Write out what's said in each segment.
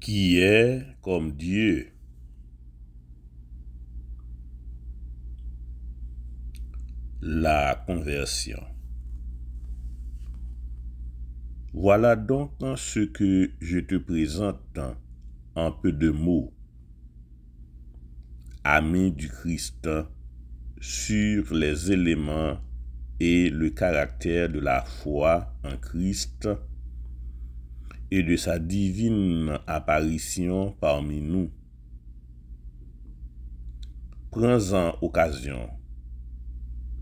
qui est comme Dieu. La conversion. Voilà donc ce que je te présente en peu de mots, ami du Christ, sur les éléments et le caractère de la foi en Christ et de sa divine apparition parmi nous. Prends-en occasion.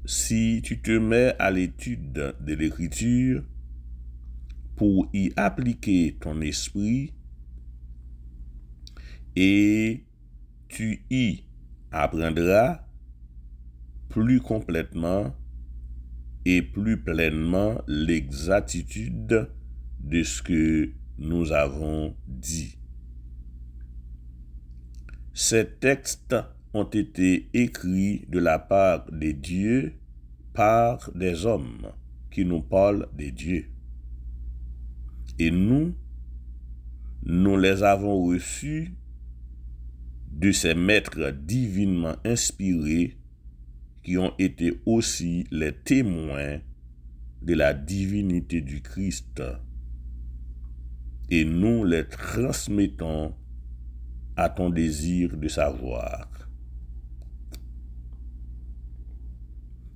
Si tu te mets à l'étude de l'Écriture pour y appliquer ton esprit et tu y apprendras plus complètement et plus pleinement l'exactitude de ce que nous avons dit. Ces textes ont été écrits de la part de Dieu par des hommes qui nous parlent de Dieu. Et nous les avons reçus de ces maîtres divinement inspirés qui ont été aussi les témoins de la divinité du Christ. Et nous les transmettons à ton désir de savoir.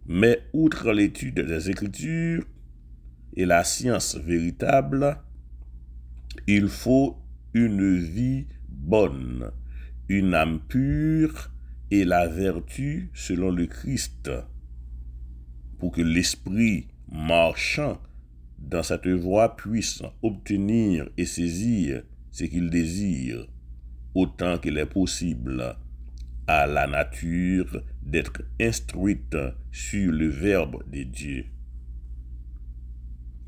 Mais outre l'étude des Écritures et la science véritable, il faut une vie bonne, une âme pure et la vertu selon le Christ, pour que l'esprit marchant dans cette voie puisse obtenir et saisir ce qu'il désire, autant qu'il est possible à la nature d'être instruite sur le Verbe de Dieu.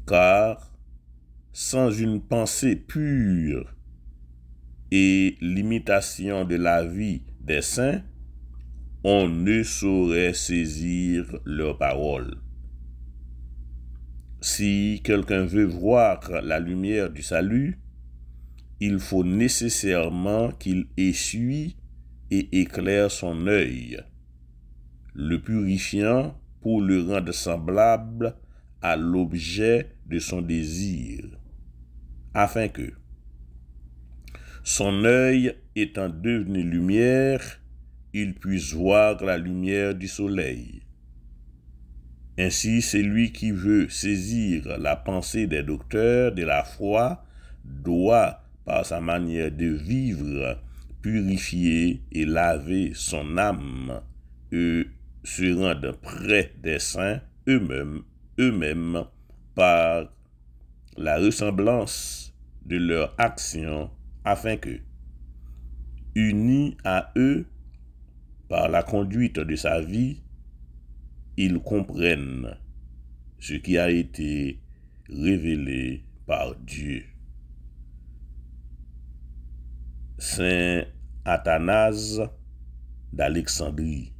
Car sans une pensée pure et l'imitation de la vie des saints, on ne saurait saisir leurs paroles. Si quelqu'un veut voir la lumière du salut, il faut nécessairement qu'il essuie et éclaire son œil, le purifiant pour le rendre semblable à l'objet de son désir, afin que, son œil étant devenu lumière, il puisse voir la lumière du soleil. Ainsi, celui qui veut saisir la pensée des docteurs de la foi doit, par sa manière de vivre, purifier et laver son âme et se rendre près des saints eux-mêmes par la ressemblance de leur action, afin que, unis à eux par la conduite de sa vie, ils comprennent ce qui a été révélé par Dieu. Saint Athanase d'Alexandrie.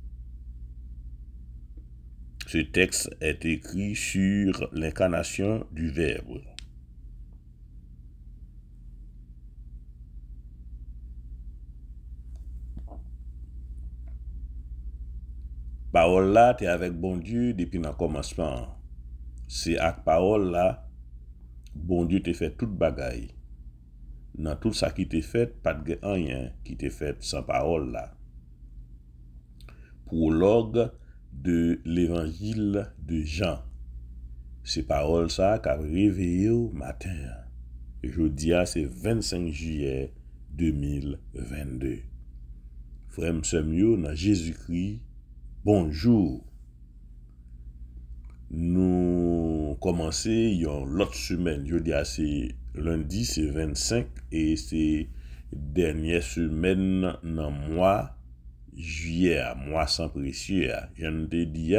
Ce texte est écrit sur l'incarnation du Verbe. Parole là, tu es avec bon Dieu depuis le commencement. C'est avec parole là, bon Dieu te fait toute bagaille. Dans tout ça qui t'est fait, pas de rien qui t'est fait sans parole là. Prologue de l'évangile de Jean. C'est parole ça qui a réveillé au matin. Jeudi, c'est 25 juillet 2022. Frère Msemio, dans Jésus-Christ, bonjour. Nous commençons l'autre semaine. Jeudi, c'est lundi, c'est 25 et c'est dernière semaine dans le mois juillet, mois sans précieux. Je ne te dis,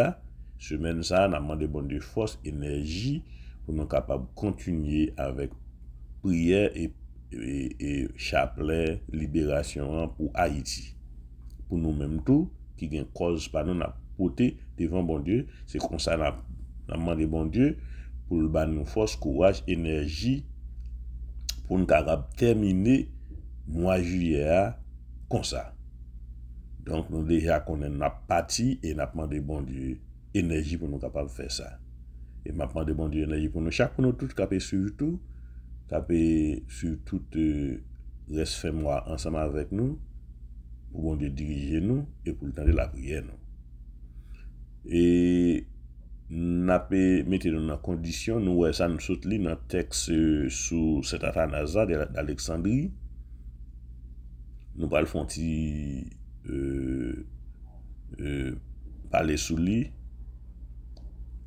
semaine ça, nous avons demandé bon de force, énergie pour nous capables de continuer avec prière et chapelet libération pour Haïti. Pour nous-mêmes tout, qui gagne cause par nous, n'a porté devant bon Dieu, c'est comme ça nous avons demandé bon Dieu pour nous donner force, courage, énergie pour nous capables terminer mois juillet comme ça. Donc nous déjà connaissons notre partie et nous demandé bon Dieu énergie pour nous capables de faire ça. Et m'a demandé bon Dieu énergie pour nous chaque pour nous tous capables surtout capables sur tout reste fait moi ensemble avec nous pour bon Dieu diriger nous et pour le temps de la prière nous. Et n'a mettez nous dans condition nous ça nous saute li dans texte sous cet Athanasa d'Alexandrie. Nous pas le font parler sous lui.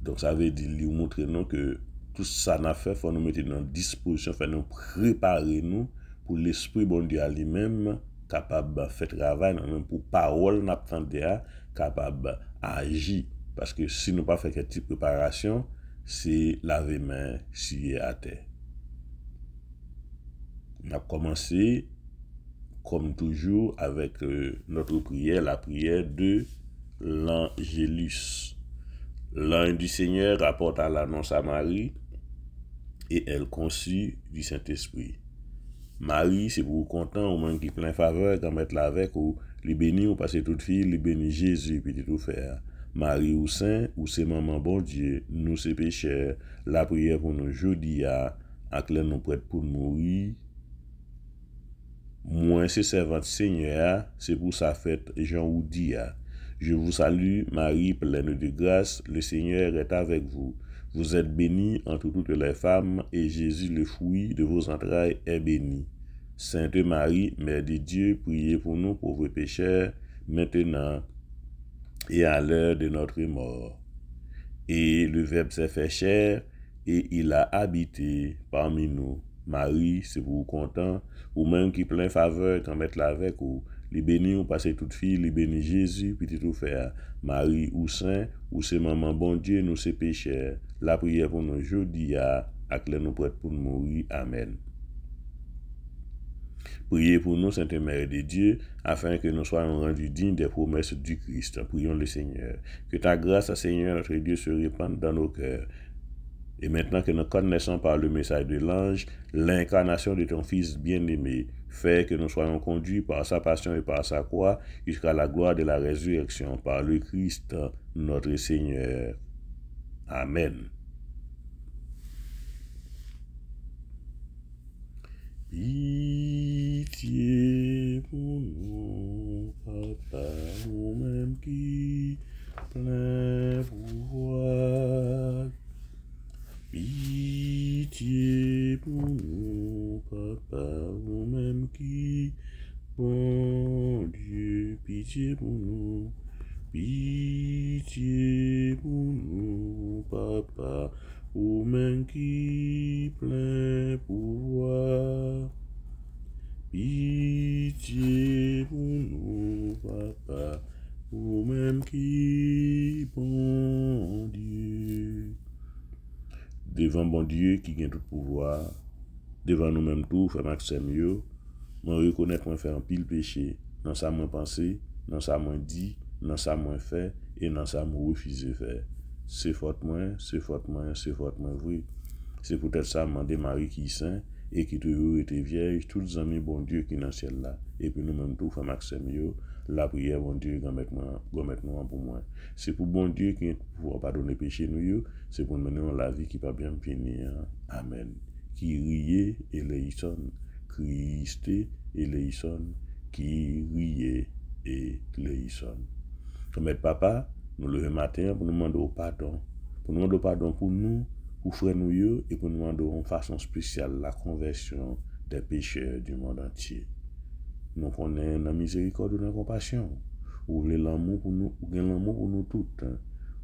Donc ça veut dire lui montrer nous que tout ça n'a fait faut nous mettre dans disposition, faut nous préparer nous pour l'esprit bon Dieu à lui-même capable de faire travail même pour parole n'attendait capable agir parce que si nous pas fait quelque type de préparation, c'est laver main si à terre. On a commencé comme toujours avec notre prière, la prière de l'Angélus. L'ange du Seigneur rapporta l'annonce à Marie et elle conçut du Saint-Esprit. Marie, c'est pour vous content, au moins qui plein faveur, quand mettre là avec, ou les bénis, ou passer toute fille, les bénis Jésus, puis tout faire. Marie ou Saint, ou c'est maman bon Dieu, nous c'est pécheurs, la prière pour nous jeudi à clair nous prête pour mourir. Moi, c'est servante Seigneur, c'est pour sa fête, Jean ou dia. Je vous salue, Marie, pleine de grâce, le Seigneur est avec vous. Vous êtes bénie entre toutes les femmes, et Jésus, le fruit de vos entrailles, est béni. Sainte Marie, Mère de Dieu, priez pour nous pauvres pécheurs, maintenant et à l'heure de notre mort. Et le Verbe s'est fait chair, et il a habité parmi nous. Marie, c'est pour vous content, ou même qui plein faveur, quand mettre là avec ou les bénis ou passer toute fille, les bénis Jésus, puis tout faire. Marie ou Saint, ou c'est maman bon Dieu, nous c'est pécheurs. La prière pour nous jeudi à clair nous prête pour nous mourir. Amen. Priez pour nous, Sainte Mère de Dieu, afin que nous soyons rendus dignes des promesses du Christ. Prions le Seigneur. Que ta grâce, Seigneur, notre Dieu, se répande dans nos cœurs. Et maintenant que nous connaissons par le message de l'ange l'incarnation de ton Fils bien-aimé, fais que nous soyons conduits par sa passion et par sa croix jusqu'à la gloire de la résurrection par le Christ notre Seigneur. Amen. Pitié pour nous, Papa, nous-mêmes qui plein pouvoir. Pitié pour nous, Papa, nous-mêmes qui, bon Dieu, pitié pour nous. Pitié pour nous, Papa, nous-mêmes qui, plein pouvoir. Pitié pour nous, Papa, nous-mêmes qui, bon Dieu. Devant bon Dieu qui gagne tout pouvoir, devant nous-mêmes tout, frère Maxime yo, moi reconnaître moi faire un pile péché, dans ça moi penser, dans ça moi dit, dans ça moi fait et dans ça moi refuser faire. C'est faute moi, c'est faute moi, c'est faute moi oui. C'est peut-être ça demander Marie qui saint et qui toujours était vierge, tous les amis bon Dieu qui dans ciel là et puis nous-mêmes tout frère Maxime yo, la prière bon Dieu mettre nous pour moi. C'est pour bon Dieu qui pouvoir pardonner péché nous, c'est pour nous mener la vie qui pas bien finir. Amen. Qui riait et les sonne, Christ et les sonne, qui riait et les sonne. Comme papa, nous le matin pour nous demander pardon, pour nous, pour frère nous et pour nous demander en façon spéciale la conversion des pécheurs du monde entier. Nous connaissons la miséricorde et la compassion. Vous voulez l'amour pour nous, vous voulez l'amour pour nous toutes.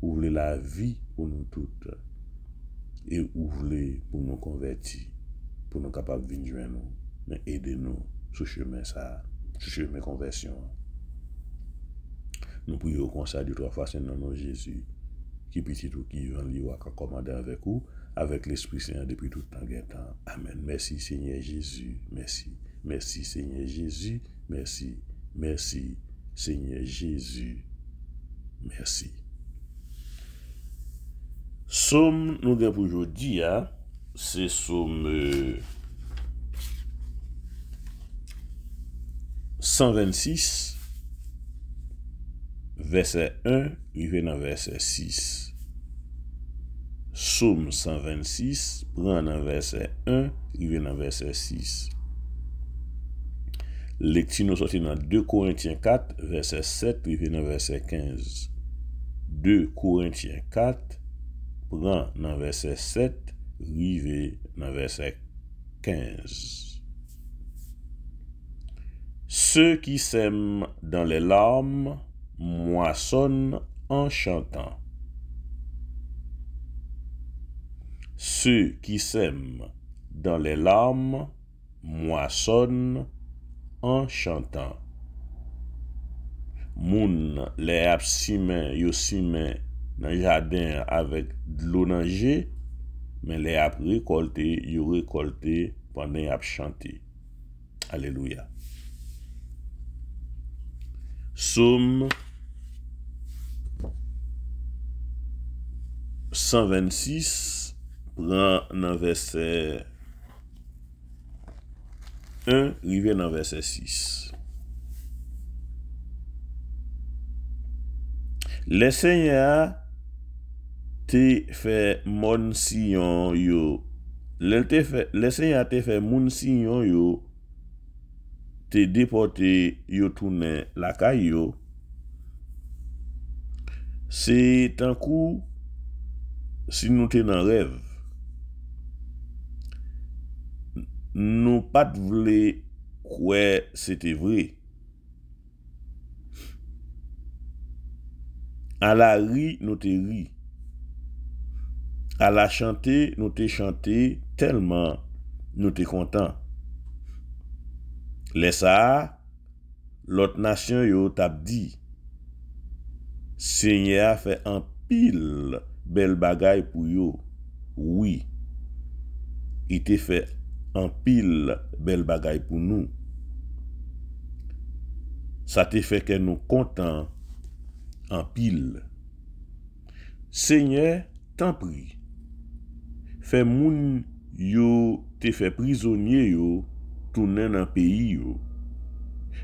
Vous voulez la vie pour nous toutes. Et vous voulez pour nous convertir, pour nous capables de venir joindre nous, mais aidez-nous sur chemin ça, sur chemin conversion. Nous prions comme ça de trois façons dans nos Jésus, qui petit ou qui vient lui qui commander avec vous, avec l'Esprit Saint depuis tout le temps. Amen. Merci Seigneur Jésus. Merci. Merci Seigneur Jésus. Merci. Merci Seigneur Jésus. Merci. Somme nous avons pour aujourd'hui, c'est somme 126, verset 1, rive dans verset 6. Psaume 126, prend dans verset 1, rive dans verset 6. Lecture nous sorti dans 2 Corinthiens 4, verset 7, rive dans verset 15. 2 Corinthiens 4, prend dans verset 7, rive dans verset 15. Ceux qui sèment dans les larmes moissonnent en chantant. Ceux qui sèment dans les larmes moissonnent en chantant. Moun les ap simen yo simen dans jardin avec de l'eau nanje, mais les ap récolté yo récolté pendant y ap chanté. Alléluia. Psaume 126 prend dans verset 1, rive dans verset 6. Le Seigneur te fait mon Sion yo. Le Seigneur te fait mon Sion yo. Te déporté yo tourné la caillou. C'est un coup si nous te dans rêve. Nous pas voulons croire c'était vrai. À la ri, nous te ri. À la chanter, nous te chanté tellement nous te content. Laissa l'autre nation yo t'a dit Seigneur fait un pile belle bagaille pour yo. Oui. Il te fait un pile belle bagaille pour nous. Ça te fait que nous contents en pile. Seigneur, t'en prie. Fais moun yo te fait prisonnier yo tourner dans pays yo.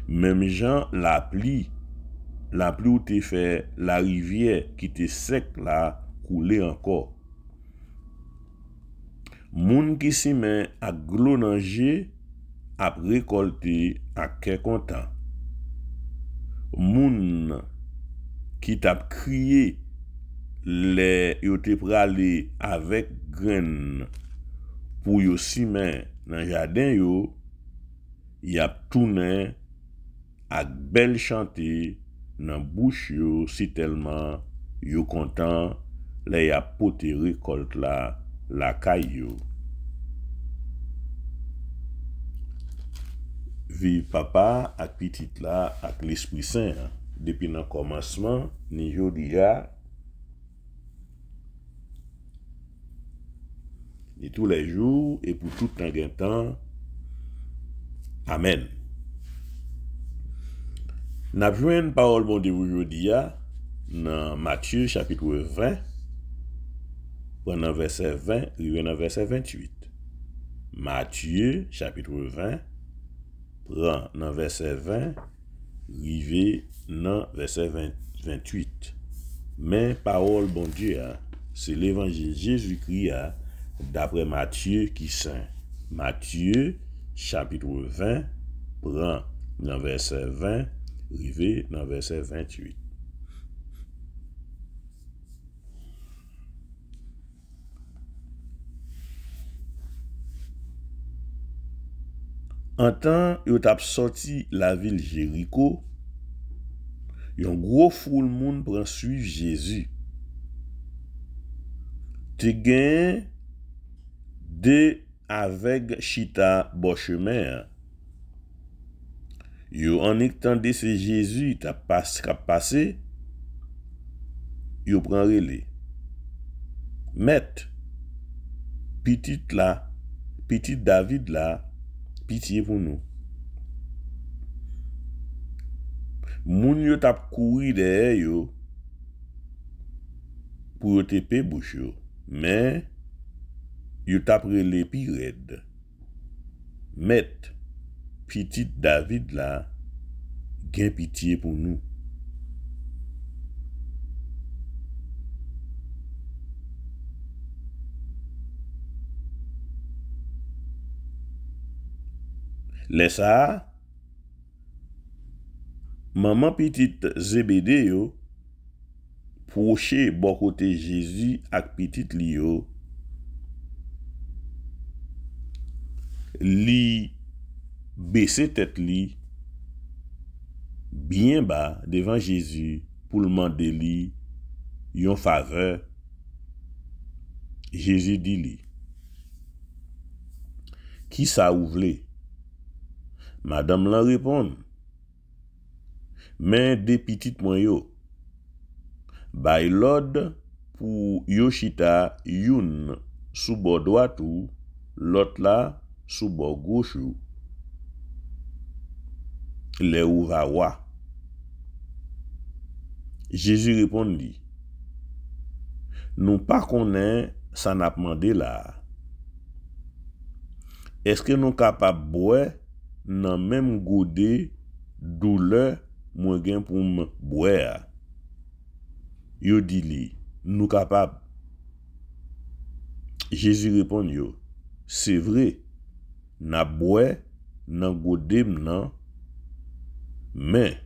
Même Jean la pluie où te fait la rivière qui te sec là couler encore. Moun qui s'y met à glonange a récolté à quel content. Moun qui t'a crié les yo te pralé avec graine pour yo s'y met dans jardin yo y a tourné à belle chanter dans bouche yo si tellement yo content les y a poté récolte la caillou. Vive papa ak petite là ak l'Esprit Saint depuis le commencement ni jodi et tous les jours et pour tout temps. Amen. N'a joine parole bon Dieu aujourd'hui dans Matthieu chapitre 20 pendant verset 20 et dans verset 28. Matthieu chapitre 20 prend dans verset 20 rivé dans verset 28. Mais parole bon Dieu c'est l'évangile Jésus-Christ d'après Matthieu qui saint. Matthieu chapitre 20 prend dans verset 20 rivé dans verset 28. En temps, yo t'a sorti la ville Jéricho, yon gros foule moun pran suivre Jésus. Te gen de avec chita bo chemin. Yo en étendé c'est Jésus t'a passé, yo pran relé. Met petit David là, pitié pour nous. Moun yo tap kouri derrière yo pour yo tepe bouche yo, mais yo tap relé pi red. Met petit David là, gain pitié pour nous. Laisse ça, maman petite Zébédée yo proche bon côté Jésus ak petite li yo, li baisser tête li bien bas devant Jésus pour le demander li yon faveur. Jésus dit li, qui ça ou vle? Madame la répond, mais des petites moi yo, bay l'ordre pour yo chita youn sous bord droit ou l'autre là sous bord gauche ou les ou va wa. Jésus répondit, nous pas connaît ça n'a demandé là. Est-ce que nous capable boire dans même godet douleur moi gen pour boire? Yo dit li, nous capable. Jésus répond yo, c'est vrai, n'a boire dans godet nan, mais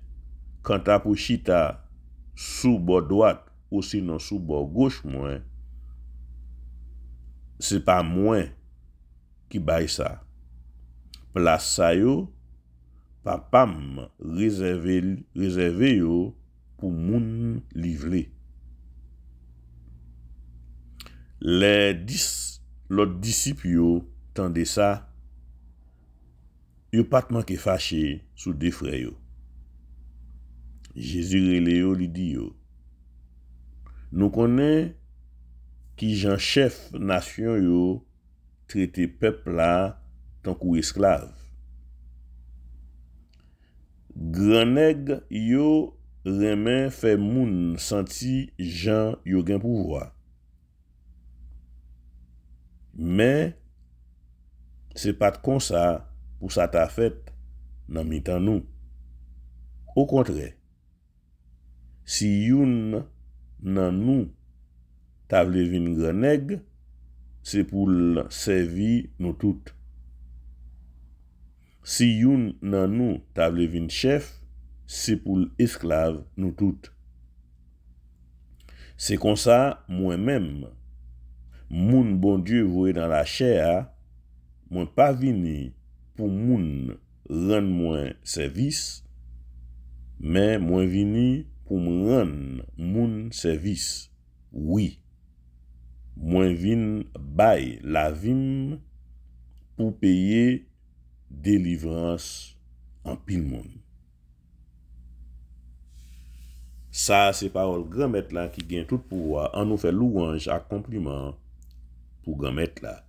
quand ta pour chita sous bord droite ou sinon sous bord gauche moi, c'est pas moi qui baille ça. Place ça yo, papa m réservé yo pour moun livrer. L'autre disciple yo tande ça, yo pas manqué fâché sous deux frères yo. Jésus relé yo li di yo, nous connaît qui Jean chef nation yo traité peuple là tant qu'ou esclave. Grand nèg yo remen fait moun senti Jean yo gen pouvoir. Mais c'est pas comme ça pour ça t'a fait dans mi-temps nous. Au contraire, si youn nan nous t'a vle vin grand nèg, c'est pour servir nous toutes. Si youn nan nous t'a vle vin chef, c'est pour esclave nous toutes. C'est comme ça moi-même, moun bon Dieu voye dans la chair, moi pas vini pour moun rendre moi service, mais moi vini pour me rendre moun service. Oui. Moi vin bay la vim pour payer délivrance en pile monde. Ça c'est parole grand maître là qui gagne tout pouvoir, en nous fait louange à compliment pour grand maître là.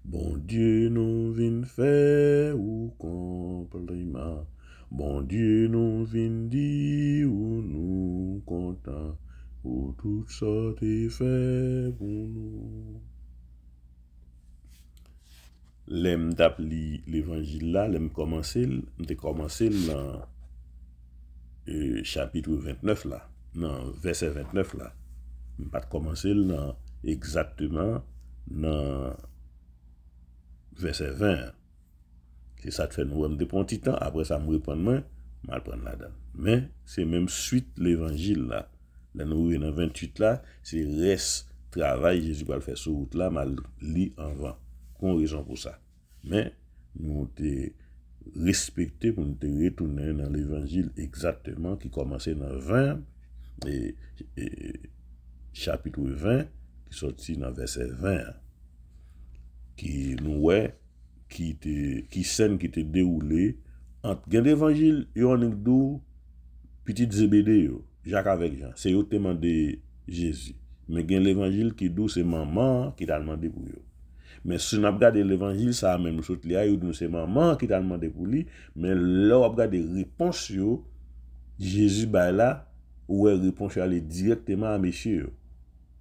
Bon Dieu nous vin faire ou compliment. Bon Dieu nous vin dire ou nous content. Pour toutes sortes de faits pour nous. L'aime d'appeler l'évangile là, l'aime commencer dans chapitre 29 là, non, verset 29 là. Pas de commencer dans exactement dans verset 20. C'est ça que fait nous de bon petit temps, après ça me répondre moi, mal prendre la donne. Mais c'est même suite l'évangile là. Là nous dans 28 là, c'est reste travail Jésus va le faire sur route là, mal li en vent. Qu'on raison pour ça. Mais nous te respecter pour nous te retourner dans l'évangile exactement qui commençait dans 20 et chapitre 20 qui sorti dans verset 20 qui nous qui scène qui était déroulée entre gain l'évangile yo dou petite Zébédée yo Jacques avec Jean, c'est eux qui demandé Jésus. Mais gain l'évangile qui dou c'est maman qui t'a demandé pour eux. Mais si on a regardé l'évangile, ça a même chose là, c'est maman qui t'a demandé pour lui, mais là on a regardé réponse yo, Jésus ba là ou réponse aller directement à monsieur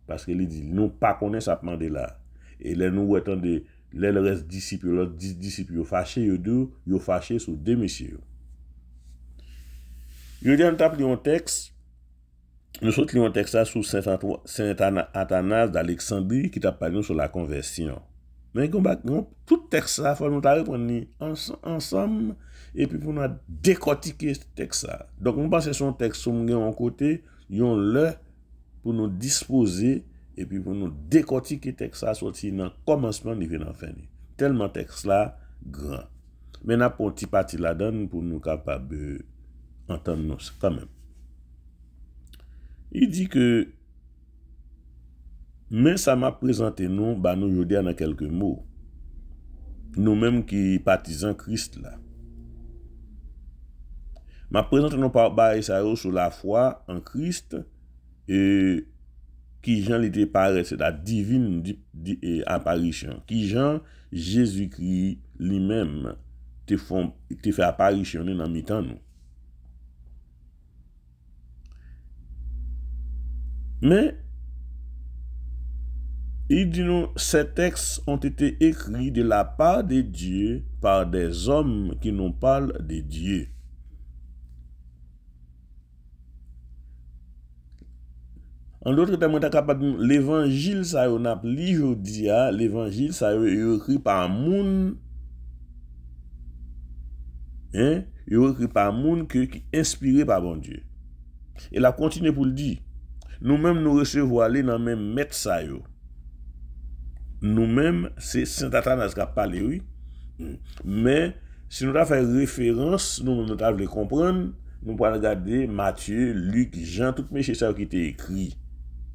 parce que il dit nous pas connaît ça demander là. Et là nous attendez les reste disciples, les 10 disciples fâchés yo fâchés sur deux messieurs. Je dis, on tape un texte, nous sommes un texte là sur Saint Athanase d'Alexandrie qui t'a parlé sur la conversion. Mais tout texte ça, il faut nous reprendre ensemble et puis pour nous décortiquer ce texte ça. Donc, on pense que son texte, on a un côté, on le pour nous disposer et puis pour nous décortiquer texte ça, sorti dans le commencement et dans la fin. Tellement texte là, grand. Mais n'a pas un petit parti là-dedans pour nous capables d'entendre nous quand même. Il dit que, mais ça m'a présenté nous, bah nous aujourd'hui dans quelques mots. Nous-mêmes qui partisans Christ là. M'a présenté nous par ça sur la foi en Christ et qui Jean l'était paraît, c'est la divine apparition. Qui Jean Jésus-Christ lui-même te fait apparitionner dans mi-temps nous. Mais il dit nous, ces textes ont été écrits de la part de Dieu par des hommes qui nous parlent de Dieu. En d'autres termes, l'évangile, ça on a lu aujourd'hui, l'évangile, ça est écrit par moun, hein, il est écrit par moun qui est inspiré par bon Dieu. Et la continue pour le dire, nous-mêmes nous recevons aller dans le même maître ça yo. Nous-mêmes, c'est Saint Athanase qui a parlé, oui. Mais si nous avons fait référence, nous devons comprendre, nous pouvons regarder Matthieu, Luc, Jean, toutes mes choses qui étaient écrits.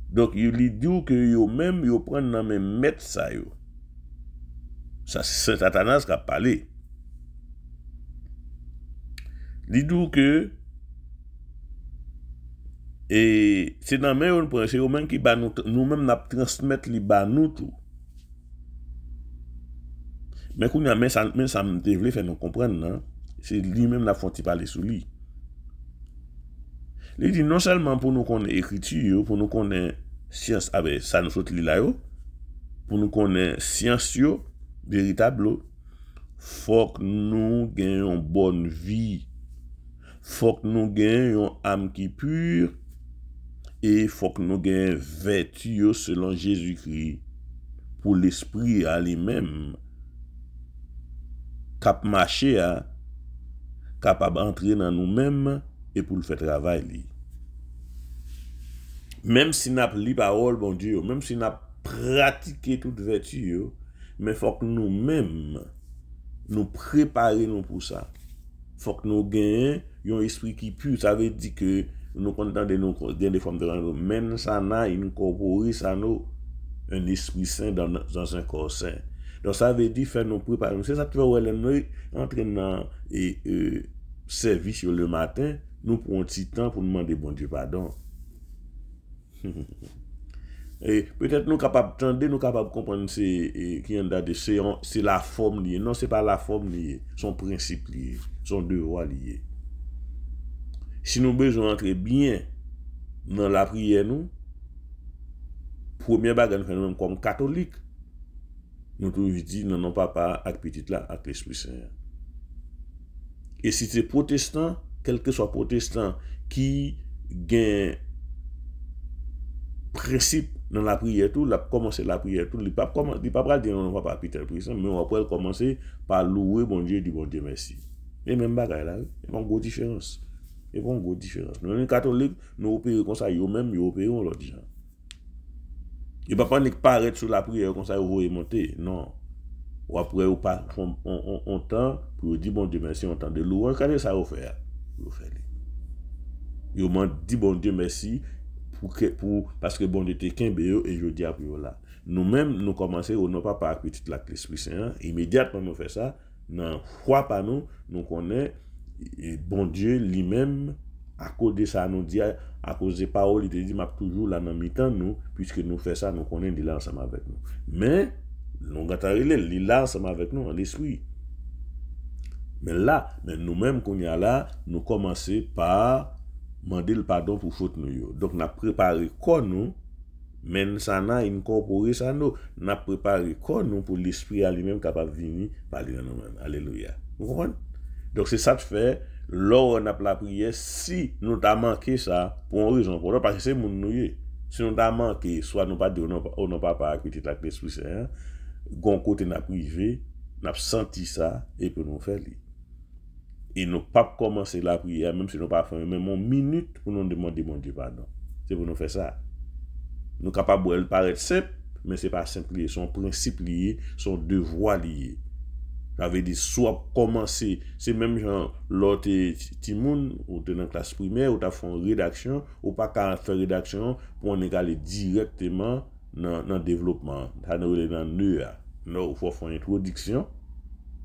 Donc, il dit que eux-mêmes, ils prennent dans le même maître ça yo. Ça, c'est Saint Athanase qui a parlé. Il dit que et c'est dans le même point, c'est eux-mêmes qui nous-mêmes nous transmettre les bas nous tout. Mais quand même ça me devait faire nous comprendre, non? C'est lui-même la font parler sur lui. Il dit non seulement pour nous connaître écriture, pour nous connaître science, avec ça nous saute là, pour nous connaître science véritable, faut que nous gagnions une bonne vie, faut que nous gagnions une âme qui pure, et faut que nous gagnions vertu selon Jésus-Christ pour l'esprit à lui-même. Cap marcher capable d'entrer dans nous-mêmes et pour le faire travailler. Même si n'a pas li parole bon Dieu, même si n'a pratiqué toute vertu, mais faut que nous-mêmes nous préparions pour ça. Faut que nous gagnions un esprit qui pur, ça veut dire que nous contendons nous gagner des formes de nous men ça n'a incorporé ça nous un esprit saint dans un corps saint. Donc ça veut dire faire nous préparer. C'est ça que nous entrer dans service le matin, nous prenons un petit temps pour demander bon Dieu pardon. Et peut-être nous capables d'entendre, nous capables de comprendre c'est la forme liée. Non, c'est pas la forme liée, son principe lié, son devoir lié. Si nous besoin entrer bien dans la prière nous, premier bagage nous faisons comme catholique. Nous toujours dit non papa avec petit là avec l'Esprit Saint. Et si c'est protestant, quel que soit protestant qui gagne principe dans la prière tout, la commencer la prière tout, il pas dire non papa petit puissant, mais on va commencer par louer bon Dieu du bon Dieu merci. Et même bagaille là, il y a une grosse différence. Il y a une grosse différence. Nous les catholiques, nous opérons comme ça, eux même ils opérons l'autre gens. Il ne va pas paraître sur la prière comme ça, vous monter. Non. Ou après, on temps pour dire bon Dieu merci, on temps de louer. Regardez ça, vous faites. Vous faites. Vous m'ont dit bon Dieu merci parce que bon Dieu était qu'un béo et je dis à plus là. Nous-mêmes, nous commençons, on n'a pas par petite la l'Esprit Saint. Immédiatement, nous faisons ça. Non, foi pas nous connaissons bon Dieu lui-même. À cause de ça, nous dit, à cause des paroles, il te dit, m'a toujours là dans mi-temps, nous, puisque nous faisons ça, nous connaissons, il est là ensemble avec nous. Mais, nous il est là ensemble avec nous, en l'esprit. Mais là, nous-mêmes, qu'on y a là, nous commençons par demander le pardon pour faute nous. Donc, nous avons préparé quoi nous, mais ça n'a incorporé ça nous. Nous avons préparé quoi nous pour l'esprit à lui-même capable de venir parler dans nous-mêmes. Alléluia. Vous comprenez? Donc c'est ça de fait, lors on a la prière, si nous t'a manqué ça, pour une raison, pour parce que c'est mon nous. Si nous t'a manqué, soit nous pas dire, on n'a pas à petit la l'Esprit Saint, gon côté n'a privé, n'a senti ça, et puis nous faire li. Et nous pas commencer la prière, même si nous pas fait même une minute pour nous demander mon Dieu pardon. C'est pour nous faire ça. Nous capables de paraître simple, mais c'est pas simple, son principe lié, son devoir lié. J'avais dit soit commencer, c'est même genre l'autre timoun ou t'es dans classe primaire ou t'as fait une rédaction ou pas qu'à faire rédaction pour on aller directement dans le développement. Ça nous est dans NEA. Non, il faut faire une introduction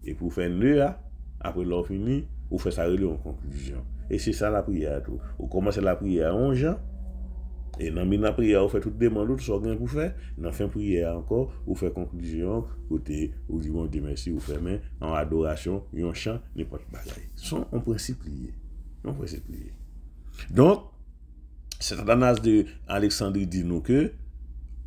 et pour faire NEA, après l'on fini, ou fait ça en conclusion. Et c'est ça la prière tout. Ou commencer la prière en Jean. Et dans la prière, on fait toute demande, tout ce qu'on pour faire. Dans la fin prière encore, on fait conclusion, côté, on dit bon Dieu merci, on fait main, en adoration, on chant, n'importe quoi. Sont en principe liés. En principe liés. Donc, cette Athanas de Alexandrie dit nous que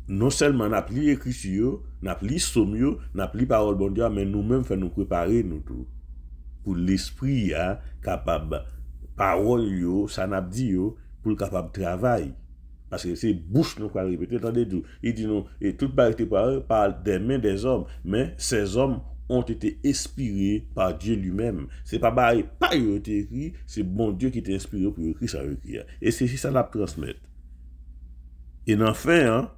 non seulement n'a plus écriture, n'a plus somme, n'a plus parole bon Dieu, mais nous-mêmes fait nous préparer nous tout pour l'esprit capable parole yo, ça n'a dit yo pour le capable travail. Parce que c'est bouche nous quoi répéter, attendez tout. Il dit non, et toute parole par des mains des hommes, mais ces hommes ont été inspirés par Dieu lui-même. C'est pas pas été écrit, c'est bon Dieu qui t'a inspiré pour écrire ça écrire. Et c'est ça la transmettre. Et enfin,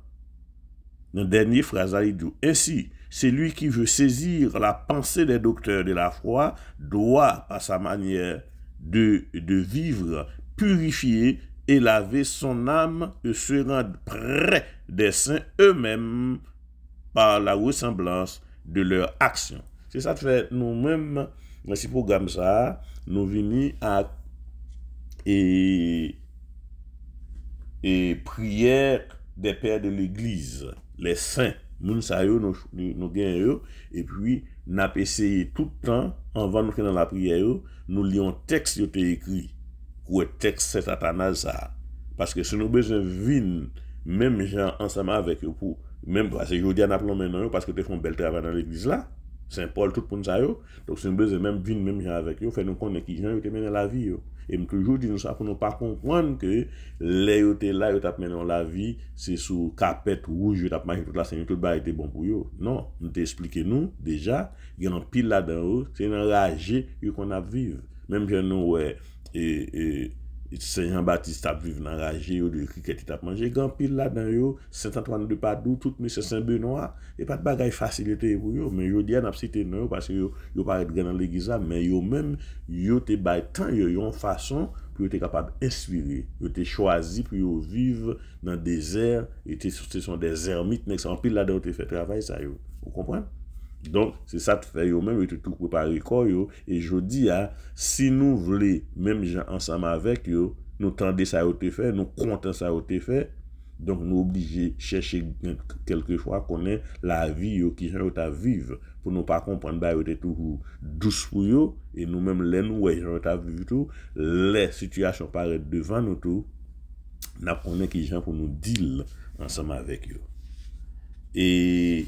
dans la dernière phrase, il dit ainsi, celui qui veut saisir la pensée des docteurs de la foi doit, par sa manière de vivre, purifier et laver son âme et se rendre près des saints eux-mêmes par la ressemblance de leur action. C'est ça que fait nous-mêmes, dans ce programme ça, nous venons à et prière des pères de l'église, les saints, nous savons nous gagnons et puis nous avons essayé tout le temps avant de nous dans la prière, nous lisons texte qui était écrit. Ou texte c'est Satanas ça. Parce que si nous besoin vin même gens ensemble avec eux pour même parce que je dis à Napoléon maintenant parce que tu font un bel travail dans l'église là, Saint-Paul tout pour ça yo. Donc si nous besoin même vin même gens avec eux, fait nous connaître qui gens te mener la vie yo. Et me toujours dit nous ça pour nous pas comprendre que les yo te là yo t'a mené la vie, c'est sous carpette rouge yo t'a marché toute la semaine tout ba était bon pour yo. Non, nous t'expliquer nous déjà, il y a un pile là-dedans, c'est enragé qu'on a vivre. Même je nous ouais et Saint Jean-Baptiste a vécu dans ragé de cricket t'a mangé grand pile là dedans yo Saint-Antoine de Padoue tout monsieur Saint-Benoît et pas de bagaille facilité pour yo mais yo dit n'a cité non parce que yo pas être dans l'église mais yo même yo te bail temps yo en façon pour être capable d'inspirer yo te choisi pour yo vivre dans le désert et ce sont des ermites mais en pile là dedans te fait travail ça yo vous comprenez. Donc, c'est ça que fait yo même, tout préparé quoi yo, et je dis si nous voulons, même gens ensemble avec yo, nous tendez ça au te fait, nous comptons ça au te fait, donc nous obligés chercher quelquefois connaître la vie yo qui gens ta vivre pour nous pas comprendre ba yo te toujours douce pour yo et nous même les nous ouais gens ta vivre tout, les situations paraissent devant nous tout, n'a connaît qui gens pour nous deal ensemble avec yo. Et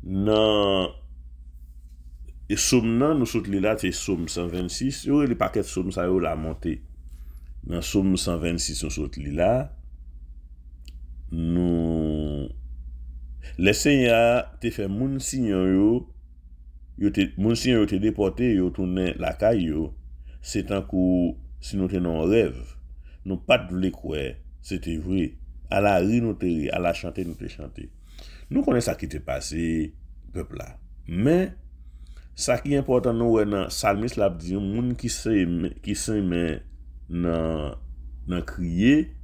non et somme nan nous saute là c'est somme 126 yo les paquets somme ça yo la montée dans somme 126 nous saute là nous les seigneurs te fait moun signon yo te moun signon yo te déporté yo tourner la caille yo c'est un coup si nous tenons un rêve nous pas de croire c'était vrai à la rue nous te à la chanter nous te chanter. Nous connaissons ça qui t'est passé, peuple là. Mais, ça qui est important, nous, dans Psalmiste l'a dit, moun qui s'aime dans crier,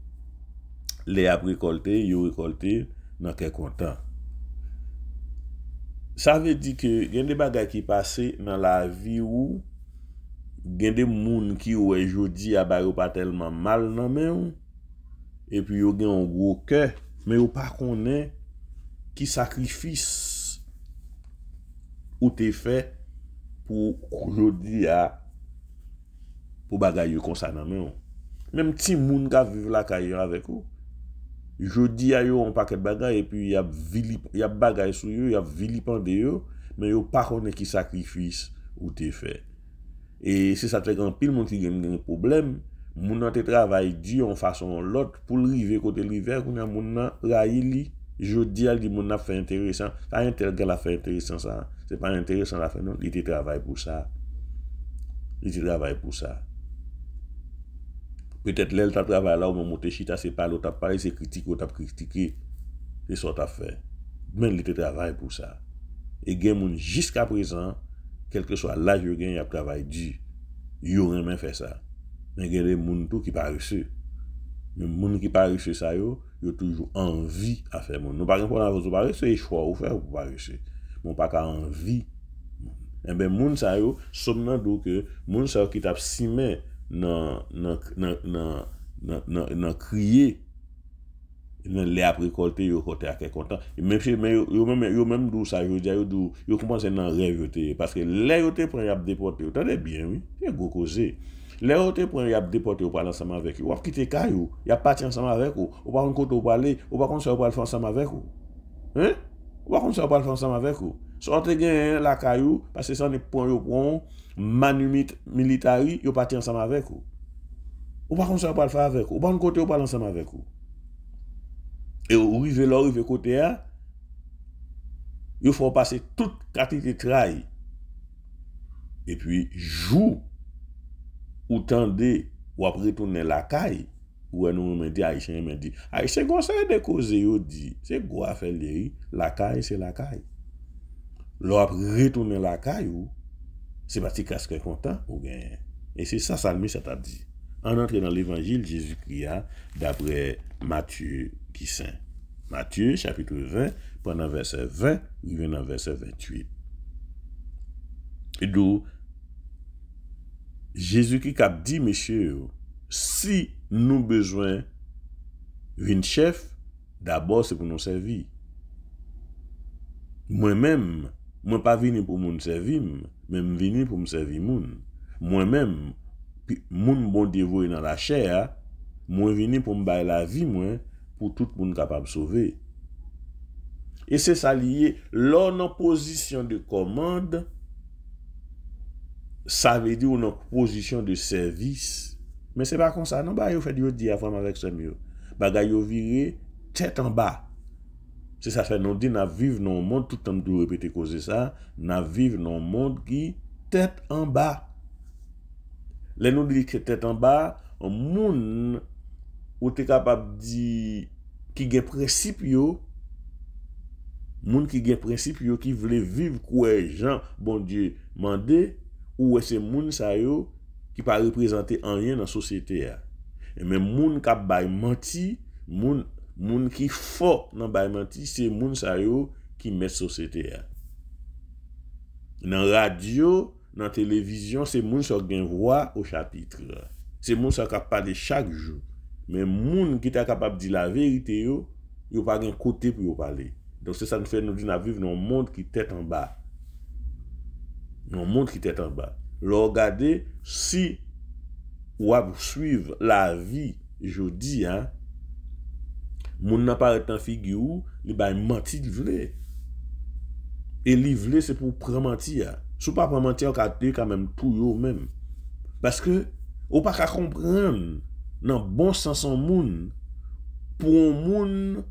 les a récolté, yo récolté, dans quel content. Ça veut dire que, il y a des bagages qui passent dans la vie où, il y a des moun qui, ouais, jodi, a ba yo pas tellement mal nan men, et puis yo gen un gros cœur, mais yo pas connaît qui sacrifice ou t'es fait pour aujourd'hui pour bagaille comme ça nan men. Même ti moun ka vivre la carrière avec vous. Jodi a yo on paquet bagaille et puis y a bagaille sur yo, y a vilipendé yo, mais yo pas connaît qui sacrifice ou t'es fait. Et c'est ça fait qu'en pile monde qui a un problème, moun nan te travail dur en façon l'autre pour arriver côté l'hiver qu'on a moun nan raïli. Jodi al di moun nan fait intéressant, ça un tel gars la fait intéressant ça. C'est pas intéressant la fait non, il te travaille pour ça. Il te travaille pour ça. Peut-être l'elle t'a travaillé là où mon monté chita c'est pas l'autre parler c'est critique ou t'a critiqué. C'est ça t'a fait. Mais il te travaille pour ça. Et gen moun jusqu'à présent, quel que soit l'âge yo gen, y a travail dur. Yo remen fait ça. Mais gen des moun tout qui pas reçu. Mais moun qui pas reçu ça yo toujours envie à faire moun. Nous par exemple on a pas reçu choix ou faire ou pas reçu. Mon pas ka envie. Et ben moun ça yo somme nan do que moun ça qui t'a simé nan crier les a récolté yo côté à content mais yo même d'où ça yo dire yo commence dans rêve parce que les yo te prend y a déporté attendez bien oui c'est gros causé les yo te prend y a déporté ou parler ensemble avec ou quitter caillou y a parti ensemble avec ou pas un côté ou parler ou pas comme ça ou parler ensemble avec ou hein ou pas comme ça ou parler ensemble avec ou sortez gain la caillou parce que ça n'est point yo prend manu militari yo parti ensemble avec ou pas comme ça ou parler avec ou pas un côté ou parler ensemble avec ou. Et au rive côté a, il faut passer toute quantité de travail. Et puis jour ou tendez ou après retourner la caille ou nous me dit haïtien me dit haïtien conseil de causer yo dit c'est quoi faire la caille c'est la caille. L'on après retourner la caille ou c'est parti casque content ou gain. Et c'est ça Salmi ça t'a dit. En entrant dans l'évangile Jésus-Christ d'après Matthieu qui saint. Matthieu chapitre 20 pendant verset 20 dans verset 28. Et d'où Jésus-Christ a dit messieurs si nous besoin d'un chef d'abord c'est pour nous servir. Moi-même moi pas venu pour nous servir mais venu pour me servir moun. Moi-même moun bon dévoué dans la chair, moi venu pour me bailler la vie moi pour tout monde capable de sauver. Et c'est ça lié l'on en position de commande, ça veut dire on en position de service. Mais c'est pas comme ça non bah yo fait yo dire avant avec ça mieux. Bagay yo viré tête en bas. C'est ça fait nous dit n'a vivre dans un monde tout le temps de répéter causer ça, n'a vivre dans un monde qui tête en bas. Les nous dit que tête en bas, un monde où tu es capable de dire qui a principe yo, monde qui a principe yo qui veut vivre quoi Jean bon Dieu mandé ou c'est monde ça yo qui pas représenter rien dans société a. Et même monde qui bay menti, monde qui fort dans bay menti, c'est monde ça yo qui met société a. Dans radio, dans télévision, c'est moun qui gen voix au chapitre. C'est moun qui parle chaque jour. Mais moun qui est capable de dire la vérité yo pas gen côté pour parler. Donc c'est ça nous fait nous dire vivre dans un monde qui tête en bas. Dans un monde qui tête en bas. Regardez si ou à suivre la vie jodi moun n'a pas en figure, il va mentir livrer. Et livrer c'est pour prendre mentir. Si pas prendre mentir quand même tout yo même. Parce que ou pas comprendre dans bon sens en moun pour un moun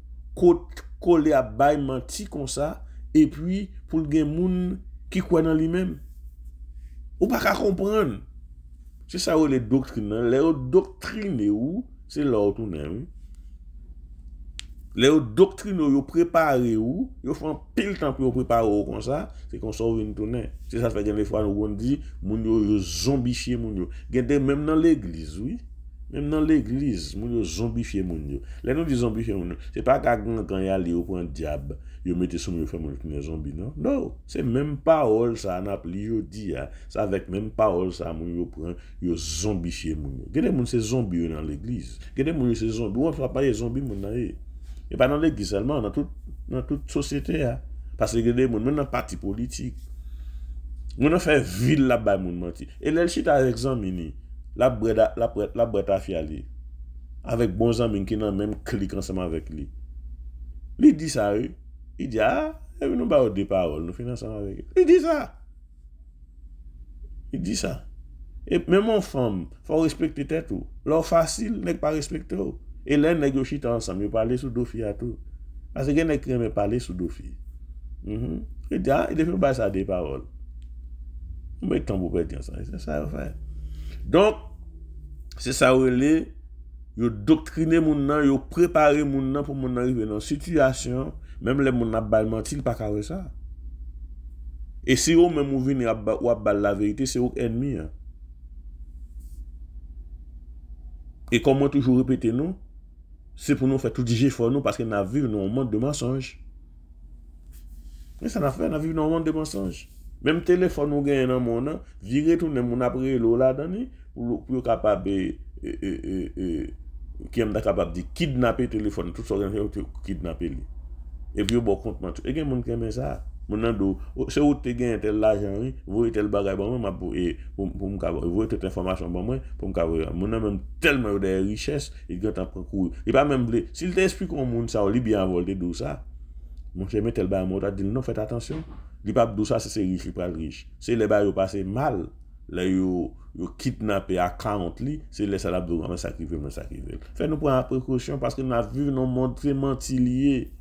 coller à bail menti comme ça et puis pour gen moun qui croit dans lui-même. Ou pas comprendre. C'est ça où les doctrines, les doctrines ou c'est là où tourner. Les doctrines yo préparé ou yo font pile temps pour préparer comme ça c'est qu'on sort une tourner c'est ça fait des fois nous on dit moun yo zombifier moun yo même dans l'église oui même dans l'église moun yo zombifier moun yo les nous dit zombifier moun yo c'est pas quand y aller au point diable yo mettez sur yo faire moun zombie non c'est même parole ça n'a appli yo dit ça avec même parole ça moun yo prend yo zombifier moun yo gade moun c'est zombie dans l'église gade moun c'est zombie on va pas les zombies moun na et pas dans l'église seulement, dans toute société. Parce que les gens, même dans le parti politique, on a fait ville là-bas, mon menti. Et là, je avec Zamini, la brette à fialer. Avec bons amis qui n'ont même clic ensemble avec lui. Il dit ça, il dit, nous n'avons pas des paroles, nous finissons avec lui. Il dit ça. Et même en femme, faut respecter tête ou. L'or facile n'est pas respecté ou. Et là nèg yo chita ensemble, yo parler sous dofi à tout. Parce que nèg qui aime parler sous dofi. Et là, il devait pas ça des paroles. Mais temps pour perdre ça, c'est ça fait. Donc c'est ça où est yo doctriner moun nan, yo préparer moun nan pour moun arriver dans situation, même les moun n'a pas menti, pas carré ça. Et si vous même vous venez ou à la vérité, c'est votre ennemi. Hein. Et comme moi toujours répéter nous, c'est pour nous faire tout digérer pour nous parce que nous vivons dans un monde de mensonges. Mais ça n'a fait, nous vivons dans un monde de mensonges. Même téléphone nous gagne dans le monde, virer tout le monde après l'eau là-dedans pour capable qui est capable de kidnapper le téléphone, tout ça kidnapper. Et puis bon compte et il y a des gens qui aiment ça. C'est où tu gagnes tel l'argent, vous tel bagage pour moi pour vous toute information pour moi pour me mon même tellement de richesse il gagne en cours il pas même s'il t'explique au monde ça il bien volé de ça mon cher met tel bagage moi dit non faites attention il pas de ça c'est riche il pas riche c'est les bagage passer mal là yo kidnapper à 40 li c'est les salades de sacrifier fait nous prendre précaution parce que nous vivons dans un monde très mentilier.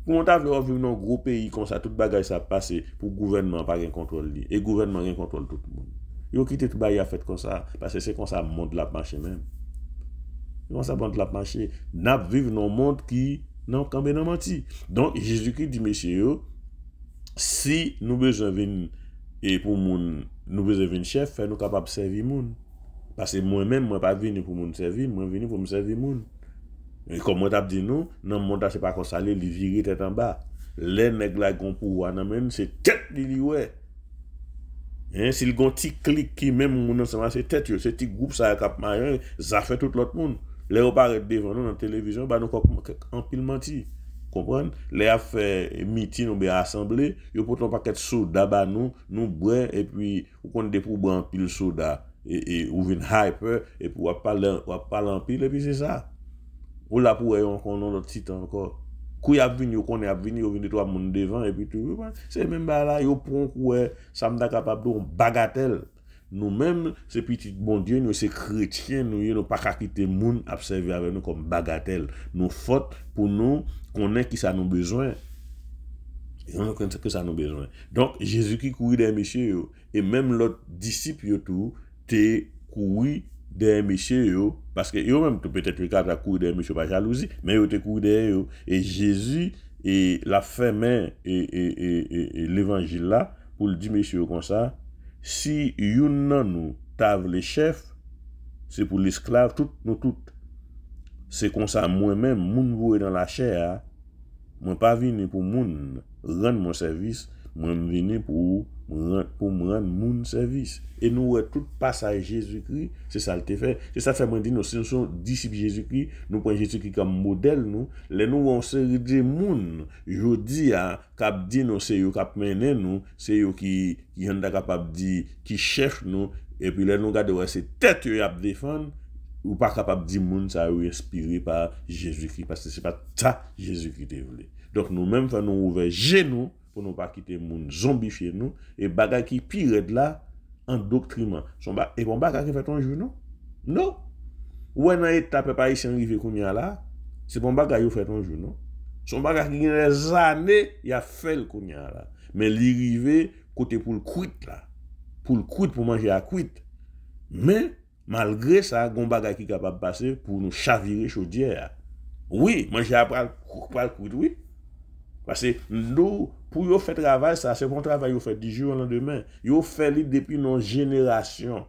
Pour on t'a vu vivre dans un gros pays comme ça, tout bagage ça passe pour le gouvernement pas un contrôle li. Et le gouvernement rien contrôle tout le monde. Yo quitté tout bagage fait comme ça parce que c'est comme ça monde la marché même. Comme ça monde la marché, n'a vivre dans un monde qui non quand ben menti. Donc Jésus-Christ dit messieurs, si nous besoin venir et pour moun nous besoin venir chef, faire nous capable servir moun. Parce que moi-même moi pas venir pour moun servir, moi venir pour me servir moun. Et comme on t'a dit nous, dans le monde c'est pas comme ça, les virer tête en bas. Les nèg la gon pouvoir nan men, c'est tête li ouais. Hein, s'il gon petit clic qui même moun ensemble c'est tête yo, c'est petit groupe ça cap marin, ça fait tout l'autre monde. Les paraît devant nous dans la télévision, bah nous en pile menti. Comprendre? Les a fait meeting ou bien assemblée, yo pourtant paquet soda ba nous boire et puis ou qu'on des pour boire en pile soda et ou vinn hyper et pour parler en pile et puis c'est ça. Ou là pour on notre site encore kou a vini qu'on est vini ou vini trois monde devant et puis tout c'est même là yo prend quoi ça me capable de bagatelle nous même c'est petit bon Dieu nous c'est chrétien nous pas quitter monde observer avec nous comme bagatelle nous faute pour nous connaît qui ça nous besoin et on connaît que ça nous besoin donc Jésus qui courit des messieurs et même l'autre disciple yo tout té courir des messieurs parce que eux même peut-être le cadre courir des messieurs pas jalousie mais eux te courir des et Jésus et la ferme et l'évangile là pour le dire messieurs comme ça si une nan nous tave les chefs c'est pour l'esclave toutes c'est comme ça moi-même moun voué dans la chair moi pas venu pour moun rendre mon service moi venu pour me rendre mon service et nous tout passage Jésus-Christ c'est ça le fait c'est ça fait moi dire nous sommes disciples Jésus-Christ nous prenons Jésus-Christ comme modèle nous les nous on série de monde jodi a cap dit nous c'est yo cap mener nous c'est yo qui en capable dire qui chef nous et puis les nous garder c'est tête yo a défendre ou pas capable dire monde ça inspiré par Jésus-Christ parce que c'est pas ça Jésus-Christ voulait donc nous même faut nous ouvrir genoux pour ne pas quitter moun zombifier nous et bagay qui pire de là endoctrinement et bon bagay qui fait ton jour non ou dans étape pas ici arrivé kounya là c'est bon bagay yo fait ton jour non son bagay qui a des années il a fait le kounya là mais l'arrivé côté pour le cuite là pour manger à cuite mais malgré ça gon bagay qui capable passer pour nous chavirer chaudière oui manger après le cuite oui parce que nous pour yo faire travail ça c'est bon travail yo fait du jour au lendemain yo fait depuis nos générations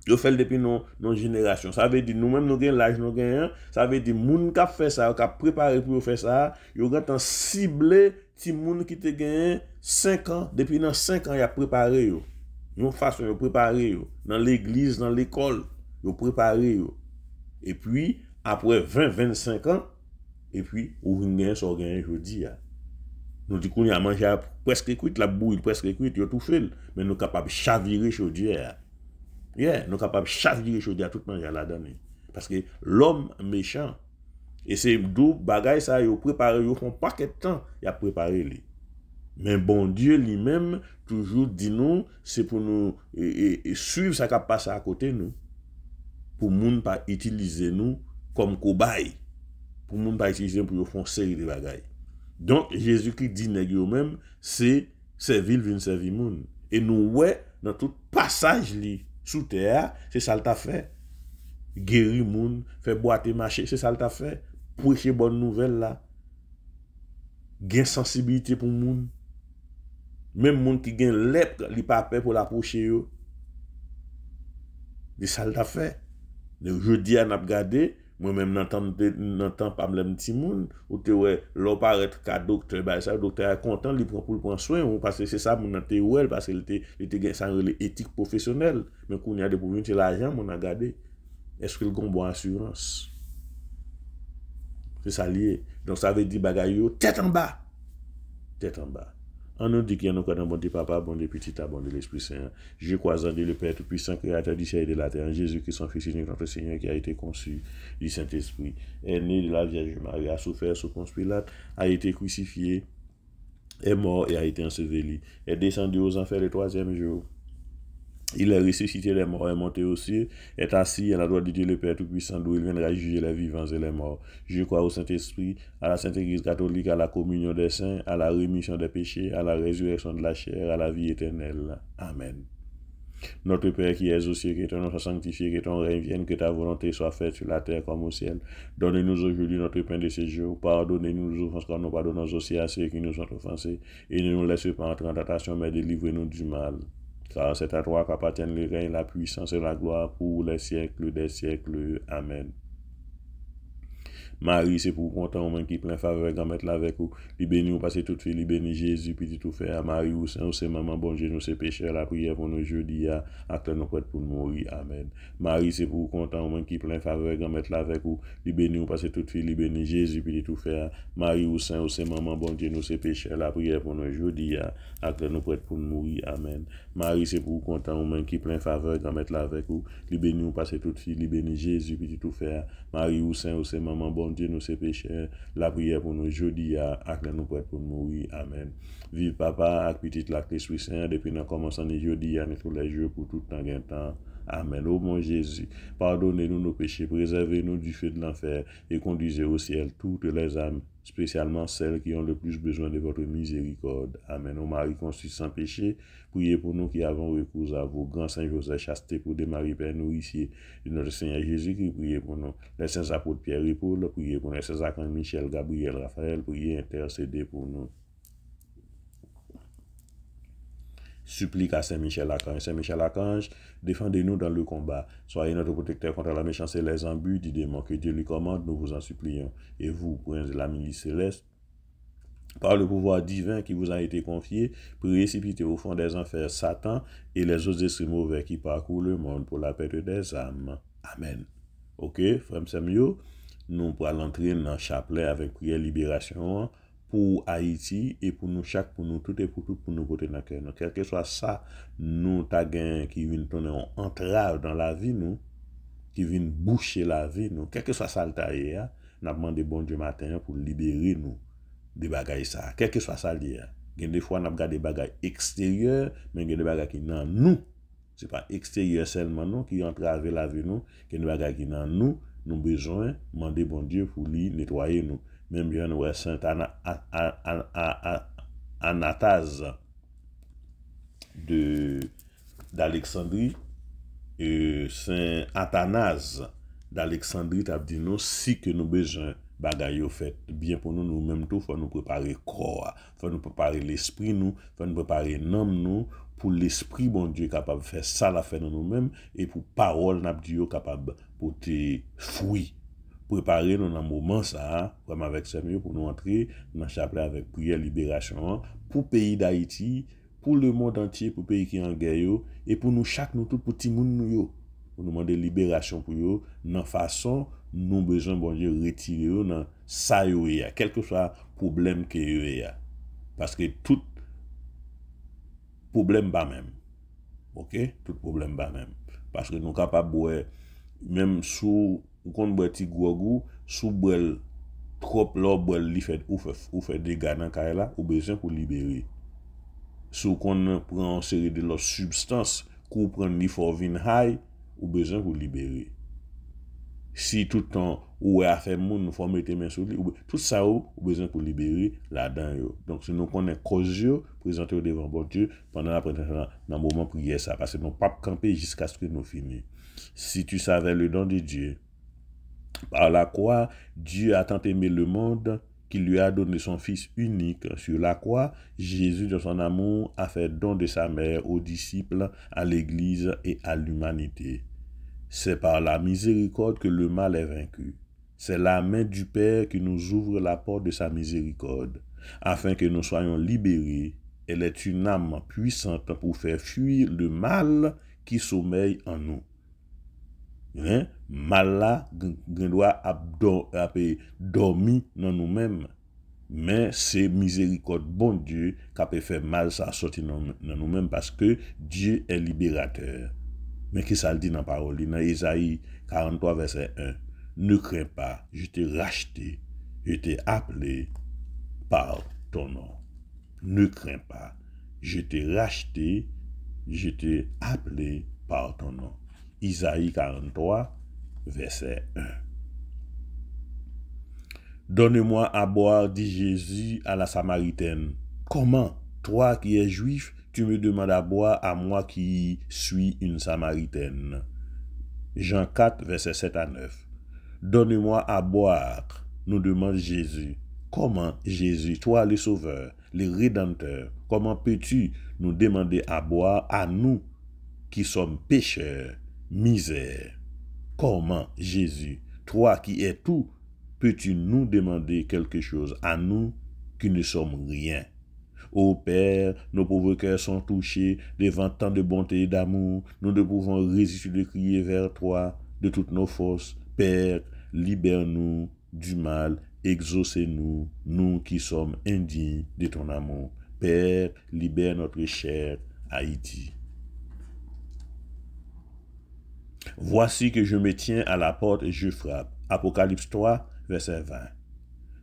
ça veut dire nous même nous gain l'âge nous gain ça veut dire moun qui fait ça qui préparé pour faire ça yo gant ciblé ti moun qui te gain 5 ans depuis dans 5 ans il a préparé yo une façon yo préparé yo dans l'église dans l'école yo préparé yo et puis après 20-25 ans et puis ou vinn so gain jodi a nous dit qu'on y a mangé presque cuite la bouille presque cuite yo tout fait mais nous capable chavirer chaudière nous capable chavirer chaudière tout manger là-dedans parce que l'homme méchant et c'est d'où bagaille ça yo préparé yo font paquet de temps y a préparé lui Mais bon Dieu lui-même, toujours dit nous, c'est pour nous suivre ça qui passe à côté nous. Pour ne pas utiliser nous comme cobaye. Pour ne pas utiliser nous pour faire une série de bagailles. Donc, Jésus-Christ dit même, c'est servir, venir servir moun. Et nous, ouais, dans tout passage li, sous terre, c'est ça le t'a fait. Guérir moun, faire boiter marcher, c'est ça le t'a fait. Prêcher bonne nouvelle là. Gain sensibilité pour moun. Même moun qui gain lèpre, li pas peur pour l'approcher yo. C'est ça le t'a fait. Je dis à n'a regardé, moi-même n'entends pas me petit moun ou te ouais l'on paraît qu'à docteur bah ça docteur est content il prend pour prendre soin parce que c'est ça mon te ouais parce qu'il était ça éthique professionnelle mais qu'on y a des pour venir l'argent mon a regardé est-ce que le gon bon assurance c'est ça lié donc ça veut dire bagaille yo tête en bas. On nous dit qu'il y a encore un bon Dieu Papa, bon Dieu Petit, bon Dieu l'Esprit Saint. Je crois en Dieu le Père Tout-Puissant, Créateur du ciel et de la terre, en Jésus qui son Fils unique, notre Seigneur, qui a été conçu du Saint-Esprit, est né de la Vierge Marie, a souffert sous Ponce Pilate, a été crucifié, est mort et a été enseveli, est descendu aux enfers le 3e jour. Il est ressuscité les morts, est monté aux cieux, est assis à la droite de Dieu le Père Tout-Puissant, d'où il viendra juger les vivants et les morts. Je crois au Saint-Esprit, à la Sainte Église catholique, à la communion des saints, à la rémission des péchés, à la résurrection de la chair, à la vie éternelle. Amen. Notre Père qui es aux cieux, que ton nom soit sanctifié, que ton règne vienne, que ta volonté soit faite sur la terre comme au ciel. Donne-nous aujourd'hui notre pain de ce jour. Pardonnez-nous nos offenses, car nous pardonnons aussi à ceux qui nous ont offensés. Et ne nous laisse pas entrer en tentation, mais délivre-nous du mal. Car c'est à toi qu'appartiennent le règne, la puissance et la gloire pour les siècles des siècles. Amen. Marie, c'est pour content, au moins qui plein faveur, grand mettre là avec vous. Li béni ou passer toute fille, li béni Jésus, petit tout fait à Marie ou Saint, ou c'est maman, bon Dieu, nous c'est pécheurs, la prière pour nous jeudi, acte nous prête pour nous mourir. Amen. Marie, c'est pour content, au moins qui plein faveur, grand mettre là avec vous. Li béni ou passer toute fille, li béni Jésus, petit tout fait à Marie ou Saint, ou c'est maman, bon Dieu, nous c'est pécheurs, la prière pour nous jeudi, acte nous prête pour nous mourir. Amen. Marie, c'est pour content, au moins qui plein faveur, grand mettre là avec vous. Li béni ou passer toute fille, li béni Jésus, petit tout fait à Marie ou Saint, ou c'est maman, bon Dieu, nous c'est pécheurs, la prière pour nous jeudi à nous prête pour nous mourir. Amen. Vive papa, avec petite la l'Esprit Saint, depuis nous commençons les jeudi à tous les jours pour tout temps et temps. Amen. Ô mon Jésus, pardonnez-nous nos péchés, préservez-nous du feu de l'enfer et conduisez au ciel toutes les âmes, spécialement celles qui ont le plus besoin de votre miséricorde. Amen. Ô Marie conçue sans péché, priez pour nous qui avons recours à vos grands Saint Joseph, chasteté pour des maris Père nourricier de notre Seigneur Jésus-Christ, priez pour nous. Les saints apôtres Pierre et Paul, priez pour nous. Les saints archanges Michel, Gabriel, Raphaël, priez, intercédez pour nous. Supplique à Saint-Michel Archange. Saint-Michel Archange, défendez-nous dans le combat. Soyez notre protecteur contre la méchanceté et les embûches du démon. Que Dieu lui commande, nous vous en supplions. Et vous, prince de la milice céleste, par le pouvoir divin qui vous a été confié, précipitez au fond des enfers Satan et les autres esprits mauvais qui parcourent le monde pour la perte des âmes. Amen. Ok, frère Samuel, nous pourrons entrer dans le chapelet avec prière libération pour Haïti et pour nous chaque, pour nous tout et pour tout, pour nous porter dans le cœur. Quel que soit ça, nous t'aguin qui vient tourner en entrave dans la vie, nous, qui vient boucher la vie, nous, quel que soit ça le taille, nous demandons bon Dieu matin pour libérer nous des bagailles ça. Quel que soit ça le dire. Des fois, nous avons des bagailles extérieures, mais il y a des bagailles qui sont nous. Ce n'est pas extérieur seulement nous qui entrave la vie nous, il y a des bagailles qui sont nous. Nous avons besoin de demander bon Dieu pour lui nettoyer nous. Même bien nous Saint Anastase d'Alexandrie et Saint Athanase d'Alexandrie t'a dit nous si que nous besoin bagaille au fait bien pour nous nous-mêmes tout faut nous préparer corps, faut nous préparer l'esprit nous, faut nous préparer l'âme nous pour l'esprit bon Dieu capable de faire ça la faire nous-mêmes et pour parole n'a Dieu capable pour te fruits. Préparer nous dans un moment ça, vraiment avec Samuel pour nous entrer dans le chapelet avec prière libération pour le pays d'Haïti, pour le monde entier, pour le pays qui est en guerre et pour nous chaque nous tout petit monde nous pour nous demander libération pour eux dans façon nous besoin bon Dieu retirer dans ça quel que soit problème que y a parce que tout problème pas même. OK, tout problème pas même parce que nous capable même sous qu'on boit ti gros sous boire trop l'eau boire li fait ou fait des dégâts dans caille là ou besoin pour libérer Si on prend une série de leurs substances, qu'on prend ni for vin high, ou besoin pour libérer. Si tout le temps, ou a fait moun, nous faut mettre main sur lui, tout ça, ou besoin pour libérer là-dedans. Donc, si nous connaissons cause, présenter devant bon Dieu, pendant la présentation, dans le moment de prière, ça, parce que nous ne pouvons pas camper jusqu'à ce que nous finissions. Si tu savais le don de Dieu, par la croix, Dieu a tant aimé le monde qu'il lui a donné son Fils unique. Sur la croix, Jésus, de son amour, a fait don de sa mère aux disciples, à l'Église et à l'humanité. C'est par la miséricorde que le mal est vaincu. C'est la main du Père qui nous ouvre la porte de sa miséricorde, afin que nous soyons libérés. Elle est une âme puissante pour faire fuir le mal qui sommeille en nous. Mal là, doit dormir dans nous-mêmes. Mais c'est miséricorde, bon Dieu, qui a fait mal ça sortir dans nous-mêmes parce que Dieu est libérateur. Mais qui ça le dit dans la parole, dans Ésaïe 43, verset 1. Ne crains pas, je t'ai racheté, je t'ai appelé par ton nom. Ne crains pas, je t'ai racheté, je t'ai appelé par ton nom. Isaïe 43, verset 1. Donne-moi à boire, dit Jésus à la Samaritaine. Comment, toi qui es juif, tu me demandes à boire à moi qui suis une Samaritaine? Jean 4, verset 7 à 9. Donne-moi à boire, nous demande Jésus. Comment, Jésus, toi le Sauveur, le Rédempteur, comment peux-tu nous demander à boire à nous qui sommes pécheurs, misère? Comment, Jésus, toi qui es tout, peux-tu nous demander quelque chose à nous qui ne sommes rien? Ô Père, nos pauvres cœurs sont touchés devant tant de bonté et d'amour. Nous ne pouvons résister de crier vers toi de toutes nos forces. Père, libère-nous du mal, exaucez-nous, nous qui sommes indignes de ton amour. Père, libère notre chère Haïti. Voici que je me tiens à la porte et je frappe. Apocalypse 3, verset 20.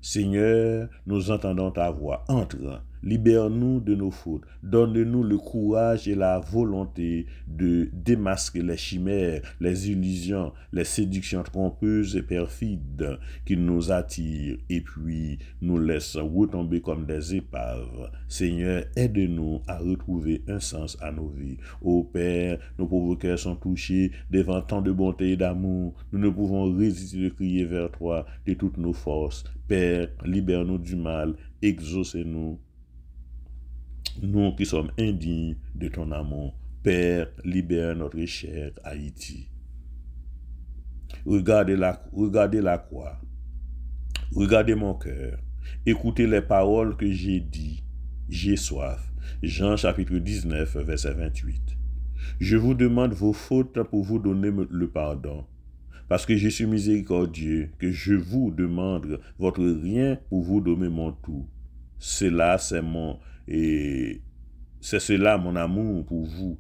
Seigneur, nous entendons ta voix. Entre, libère-nous de nos fautes. Donne-nous le courage et la volonté de démasquer les chimères, les illusions, les séductions trompeuses et perfides qui nous attirent et puis nous laissent retomber comme des épaves. Seigneur, aide-nous à retrouver un sens à nos vies. Ô Père, nos pauvres cœurs sont touchés devant tant de bonté et d'amour. Nous ne pouvons résister de crier vers toi de toutes nos forces. Père, libère-nous du mal, exaucez-nous, nous qui sommes indignes de ton amour. Père, libère notre chère Haïti. Regardez la croix, regardez mon cœur, écoutez les paroles que j'ai dites, j'ai soif. Jean chapitre 19, verset 28. Je vous demande vos fautes pour vous donner le pardon. Parce que je suis miséricordieux, que je vous demande votre rien pour vous donner mon tout. C'est cela mon amour pour vous.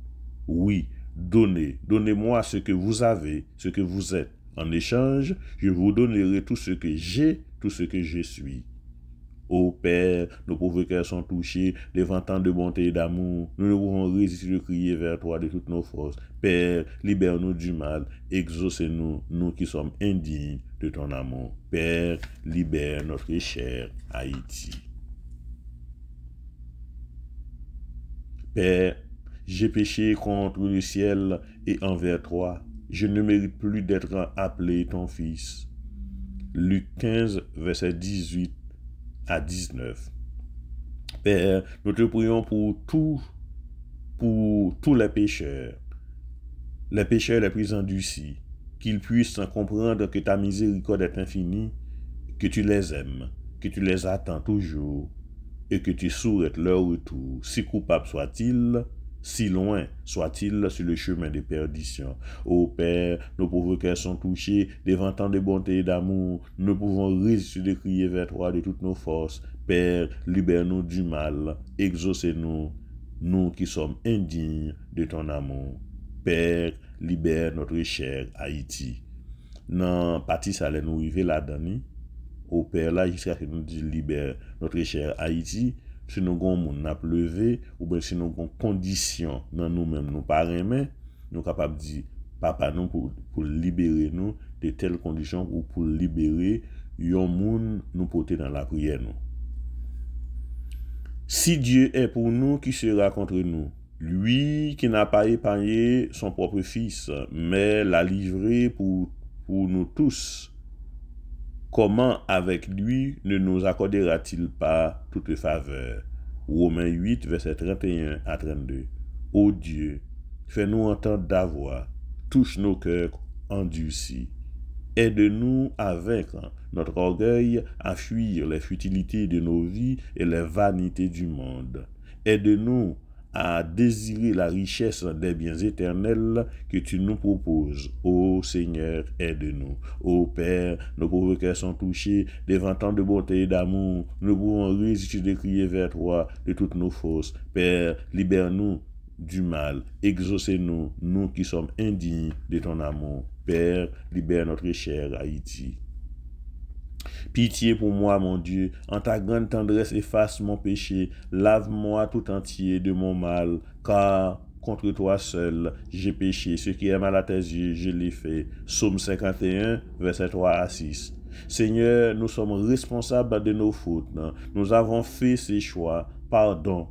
Oui, donnez-moi ce que vous avez, ce que vous êtes. En échange, je vous donnerai tout ce que j'ai, tout ce que je suis. Ô Père, nos pauvres cœurs sont touchés devant tant de bonté et d'amour. Nous ne pouvons résister de crier vers toi de toutes nos forces. Père, libère-nous du mal. Exaucez-nous, nous qui sommes indignes de ton amour. Père, libère notre chère Haïti. Père, j'ai péché contre le ciel et envers toi. Je ne mérite plus d'être appelé ton fils. Luc 15, verset 18 à 19. Père, nous te prions pour tous les pécheurs les plus endurcis, qu'ils puissent comprendre que ta miséricorde est infinie, que tu les aimes, que tu les attends toujours, et que tu souhaites leur retour, si coupable soit-il, si loin soit-il sur le chemin de perdition. Ô Père, nos pauvres cœurs sont touchés devant tant de bonté et d'amour. Nous ne pouvons résister de crier vers toi de toutes nos forces. Père, libère-nous du mal. Exaucez-nous, nous qui sommes indignes de ton amour. Père, libère notre chère Haïti. Non, parti ça nous arriver là-dedans. Au Père là, jusqu'à ce que nous disions libère notre chère Haïti. si nous avons moun n'a levé, ou bien si nous avons condition dans nous-mêmes, nous pas aimer, nous capables de dire, papa nous pour libérer nous de telles conditions ou pour libérer yon moun nous porter dans la prière nous. Si Dieu est pour nous, qui sera contre nous? Lui qui n'a pas épargné son propre fils, mais l'a livré pour nous tous. Comment avec lui ne nous accordera-t-il pas toute faveur? Romains 8, versets 31 à 32. Ô Dieu, fais-nous entendre ta voix, touche nos cœurs endurcis. Aide-nous à vaincre notre orgueil, à fuir les futilités de nos vies et les vanités du monde. Aide-nous à désirer la richesse des biens éternels que tu nous proposes. Ô Seigneur, aide-nous. Ô Père, nos pauvres cœurs sont touchés devant tant de bonté et d'amour. Nous pouvons résister de crier vers toi de toutes nos forces. Père, libère-nous du mal. Exaucez-nous, nous qui sommes indignes de ton amour. Père, libère notre chère Haïti. Pitié pour moi, mon Dieu, en ta grande tendresse efface mon péché, lave-moi tout entier de mon mal, car contre toi seul j'ai péché, ce qui est mal à tes yeux, je l'ai fait. Psaume 51, versets 3 à 6. Seigneur, nous sommes responsables de nos fautes, nous avons fait ces choix, pardon.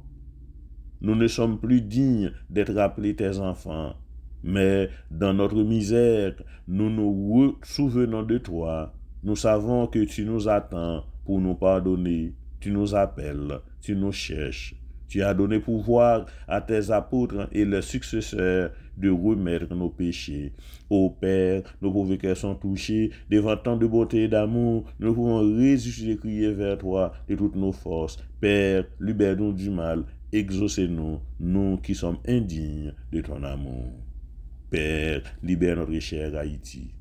Nous ne sommes plus dignes d'être appelés tes enfants, mais dans notre misère, nous nous souvenons de toi. Nous savons que tu nous attends pour nous pardonner. Tu nous appelles, tu nous cherches. Tu as donné pouvoir à tes apôtres et leurs successeurs de remettre nos péchés. Ô Père, nos pauvres cœurs sont touchés devant tant de beauté et d'amour. Nous pouvons résister de crier vers toi de toutes nos forces. Père, libère-nous du mal. Exaucez-nous, nous qui sommes indignes de ton amour. Père, libère notre chère Haïti.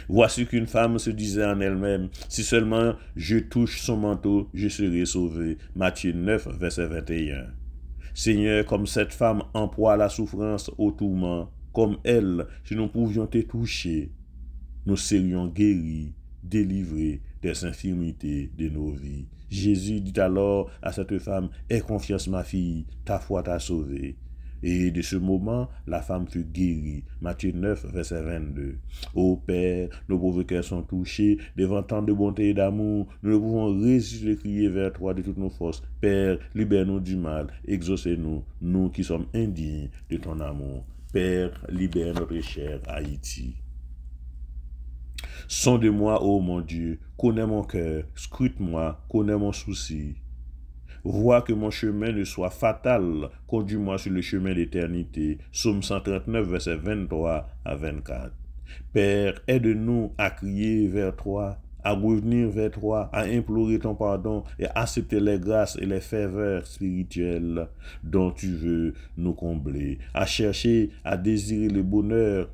Voici qu'une femme se disait en elle-même, si seulement je touche son manteau, je serai sauvé. Matthieu 9, verset 21. Seigneur, comme cette femme emploie la souffrance au tourment, comme elle, si nous pouvions te toucher, nous serions guéris, délivrés des infirmités de nos vies. Jésus dit alors à cette femme, aie confiance ma fille, ta foi t'a sauvée. Et de ce moment, la femme fut guérie. Matthieu 9, verset 22. Ô Père, nos pauvres cœurs sont touchés devant tant de bonté et d'amour. Nous ne pouvons résister de crier vers toi de toutes nos forces. Père, libère-nous du mal. Exaucez-nous, nous qui sommes indignes de ton amour. Père, libère notre chère Haïti. Sonde-moi, ô mon Dieu, connais mon cœur, scrute-moi, connais mon souci. Vois que mon chemin ne soit fatal, conduis-moi sur le chemin d'éternité. Psaume 139, versets 23 à 24. Père, aide-nous à crier vers toi, à revenir vers toi, à implorer ton pardon et à accepter les grâces et les faveurs spirituelles dont tu veux nous combler, à chercher, à désirer le bonheur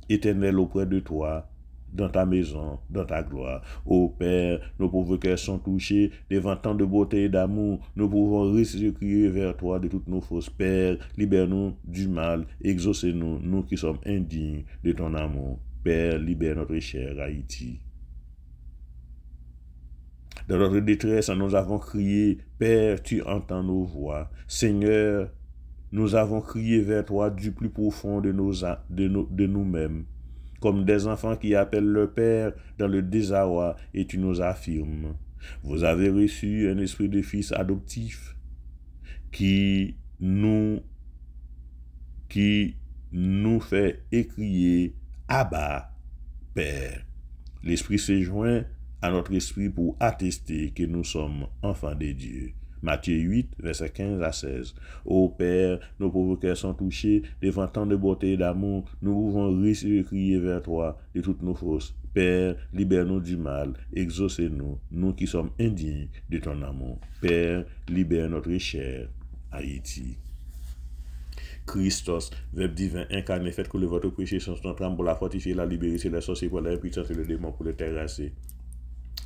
éternel auprès de toi, dans ta maison, dans ta gloire. Ô Père, nos pauvres cœurs sont touchés devant tant de beauté et d'amour. Nous pouvons réussir à crier vers toi de toutes nos forces. Père, libère-nous du mal. Exaucez-nous, nous qui sommes indignes de ton amour. Père, libère notre chère Haïti. Dans notre détresse, nous avons crié, Père, tu entends nos voix. Seigneur, nous avons crié vers toi du plus profond de nous-mêmes. Comme des enfants qui appellent leur Père dans le désarroi, et tu nous affirmes. Vous avez reçu un esprit de fils adoptif qui nous fait écrier Abba, Père. L'esprit se joint à notre esprit pour attester que nous sommes enfants de Dieu. Matthieu 8, versets 15 à 16. Ô Père, nos pauvres cœurs sont touchés devant tant de beauté et d'amour. Nous pouvons réussir à crier vers toi de toutes nos forces. Père, libère-nous du mal. Exaucez-nous, nous qui sommes indignes de ton amour. Père, libère notre chère Haïti. Christos, Verbe divin incarné, faites que votre péché soit notre âme pour la fortifier, la libérer, c'est la sorcière pour la puissance et le démon pour le terrasser.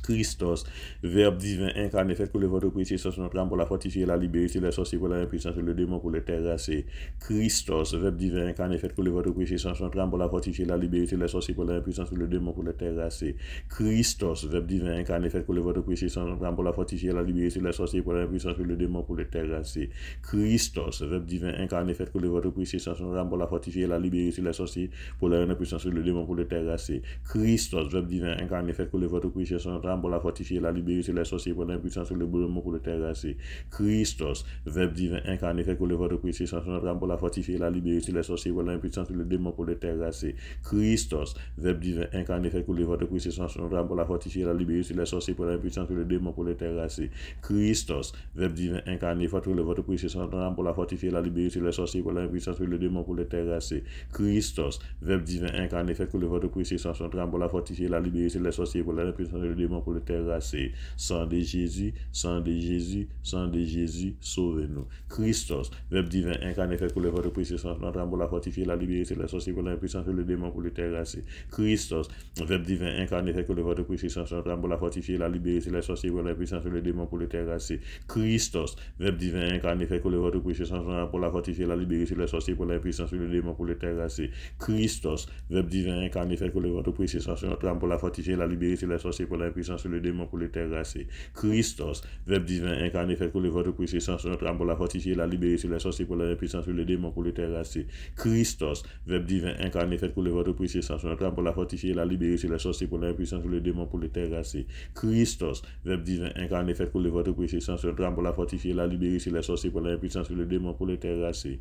Christos, Verbe divin incarné, faites couler votre puissance sur notre âme pour la fortifier, la libérer, les sorciers pour la impuissance, le démon pour les terrasser. Christos, Verbe divin incarné, faites couler votre puissance sur notre âme pour la fortifier, la libérer, les sorciers pour la impuissance, le démon pour les terrasser. Christos, Verbe divin incarné, faites couler votre puissance sur notre âme pour la fortifier, la libérer, les sorciers pour la impuissance, le démon pour les terrasser. Christos, Verbe divin incarné, faites couler votre puissance sur notre âme pour la fortifier, la libérer, les sorciers pour la impuissance, le démon pour les terrasser. Christos, Verbe divin incarné, faites couler votre puissance sur notre pour la fortifier, la libérer, les sorciers pour l'impuissance, le démon pour le terrasser. Christos, Verbe divin incarné, fait couler votre puissance sur notre âme pour la fortifier, la libérer, les sorciers pour l'impuissance, le démon pour le terrasser. Christos, Verbe divin incarné, fait couler votre puissance sur notre âme pour la fortifier, la libérer, les sorciers pour l'impuissance, le démon pour le terrasser. Christos, Verbe divin incarné, fait couler votre puissance sur notre âme pour la fortifier, la libérer, les sorciers pour l'impuissance, le démon pour le terrasser. Christos, Verbe divin incarné, fait couler votre puissance sur notre âme pour la fortifier, la libérer, les sorciers pour l'impuissance, le démon pour le terrasser. Sang de Jésus, sang de Jésus, sang de Jésus, sauvez-nous. Christos, Verbe divin incarné, fait couler votre puissance notre âme pour la fortifier, la libérer, les sorciers pour l'impuissance, le démon pour le terrasser. Christos, Verbe divin incarné, fait couler votre puissance notre âme pour la fortifier, la libérer, les sorciers pour l'impuissance, le démon pour le terrasser. Christos, Verbe divin incarné, fait couler votre puissance notre âme pour la fortifier, la libérer, les sorciers pour l'impuissance, le démon pour le terrasser. Christos, Verbe divin incarné, fait couler votre puissance notre âme pour la fortifier, la libérer, les sorciers pour l'impuissance, le démon pour le terrasser. Christos, Verbe divin incarné, fait couler votre puissance sur notre âme pour la fortifier, la libérer, les sorciers pour la puissance, le démon pour le terrasser. Christos, Verbe divin incarné, fait couler votre puissance sur notre âme pour la fortifier, la libérer, les sorciers pour la puissance, le démon pour le terrasser. Christos, Verbe divin incarné, fait couler votre puissance sur notre âme pour la fortifier, la libérer, les sorciers pour la puissance, le démon pour le terrasser.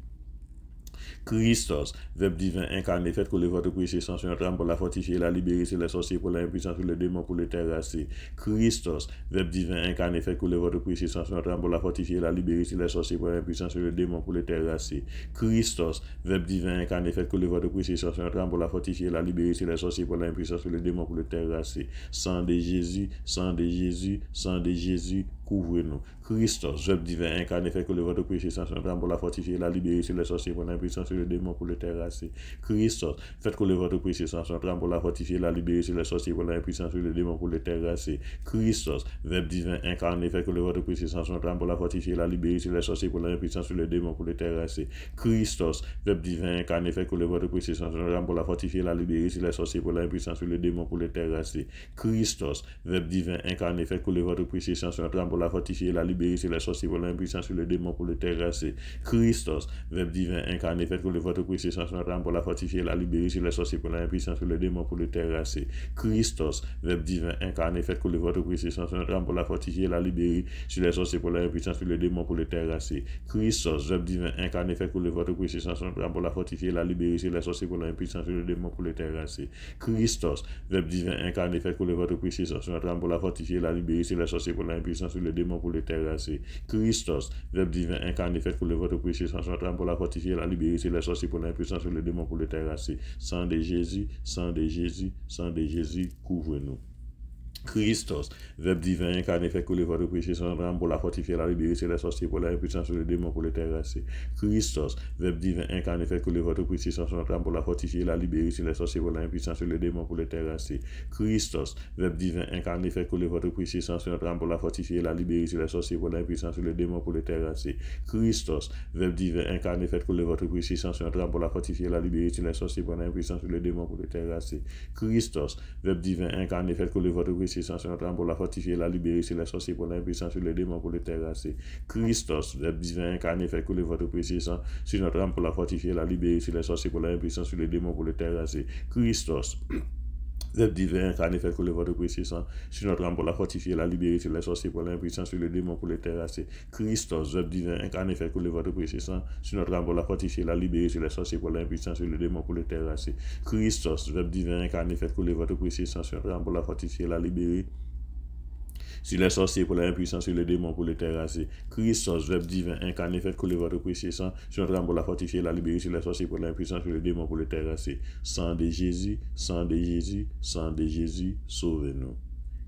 Christos, Verbe divin incarné, faites couler votre puissance sur notre âme pour la fortifier, la libérer, les sorciers pour l'impuissance, le démon pour le terrasser. Christos, Verbe divin incarné, faites couler votre puissance sur notre âme pour la fortifier, la libérer, les sorciers pour l'impuissance, le démon pour le terrasser. Christos, Verbe divin incarné, faites couler votre puissance sur notre âme pour la fortifier, la libérer, les sorciers pour l'impuissance, le démon pour le terrasser. Sang de Jésus, sang de Jésus, sang de Jésus, couvrez-nous. Christos, Verbe divin incarné, fait couler votre puissance sur notre âme pour la fortifier, la libérer, les sorciers pour l'impuissance, le démon pour le terrasser. Christos, faites couler votre puissance sur notre âme pour la fortifier, la libérer, les sorciers pour l'impuissance, le démon pour le terrasser. Christos, Verbe divin incarné, faites couler votre puissance sur notre âme pour la fortifier, la libérer, les sorciers pour l'impuissance, le démon pour le terrasser. Christos, Verbe divin incarné, faites couler votre puissance sur notre âme pour la fortifier, la libérer, les sorciers pour l'impuissance, le démon pour le terrasser. Christos, Verbe divin incarné, faites couler votre puissance sur notre âme pour la fortifier, la libérer, les sorciers pour l'impuissance, le démon pour le terrasser. Christos, Verbe divin incarné, faites couler votre puissance sur notre âme pour la fortifier, la libérer, les sorciers pour l'impuissance, le démon pour le terrasser. Christos, Verbe divin incarné, faites couler votre puissance sur notre âme pour la fortifier, la libérer, les sorciers pour l'impuissance, le démon pour le terrasser. Christos, Verbe divin incarné, faites couler votre puissance sur notre âme pour la fortifier, la libérer, les sorciers pour l'impuissance, le démon pour le terrasser. Christos, Verbe divin incarné, faites couler votre puissance sur notre âme pour la fortifier, la libérer, les sorciers pour l'impuissance, le démon pour le terrasser. Christos, Verbe divin incarné, faites couler votre puissance sur notre âme pour la fortifier, la libérer, les sorciers pour l'impuissance, le démon pour le terrasser. Sang de Jésus, sang de Jésus, sang de Jésus, couvre-nous. Christos, Verbe divin incarné, fait couler votre puissance sur notre âme pour la fortifier, la libérer, les sorciers pour l'impuissance, le démon pour le terrasser. Christos, Verbe divin incarné, fait couler votre puissance sur notre âme pour la fortifier, la libérer, les sorciers pour l'impuissance, le démon pour le terrasser. Christos, Verbe divin incarné, fait couler votre puissance sur notre âme pour la fortifier, la libérer, les sorciers pour l'impuissance, le démon pour le terrasser. Christos, Verbe divin incarné, fait couler votre puissance sur notre âme pour la fortifier, la libérer, les sorciers pour l'impuissance, le démon pour le terrasser. Christos, Verbe divin incarné, fait couler votre puissance sur notre âme pour la fortifier, la libérer, les sorciers pour l'impuissance, le démon pour le terrasser. Christos, Verbe divin incarné, fait couler votre puissance sur notre âme pour la fortifier, la libérer, les sorciers pour l'impuissance, le démon pour le terrasser. Christos, Verbe divin incarné, fait couler votre puissance sur notre âme pour la fortifier, la libérer, les sorciers pour l'impuissance, le démon pour le terrasser. Christos, Verbe divin incarné, fait couler votre puissance sur notre âme pour la fortifier, la libérer, les sorciers pour l'impuissance, le démon pour le terrasser. Christos, Verbe divin incarné, fait couler votre puissance sur notre âme pour la fortifier, la libérer, sur les sorciers pour l'impuissance, sur le démon pour le terrasser. Christos, Verbe divin incarné, fait couler votre puissance sur notre âme pour la fortifier, la libérer, sur les sorciers pour l'impuissance, sur le démon pour le terrasser. Sang de Jésus, sang de Jésus, sang de Jésus, sauvez-nous.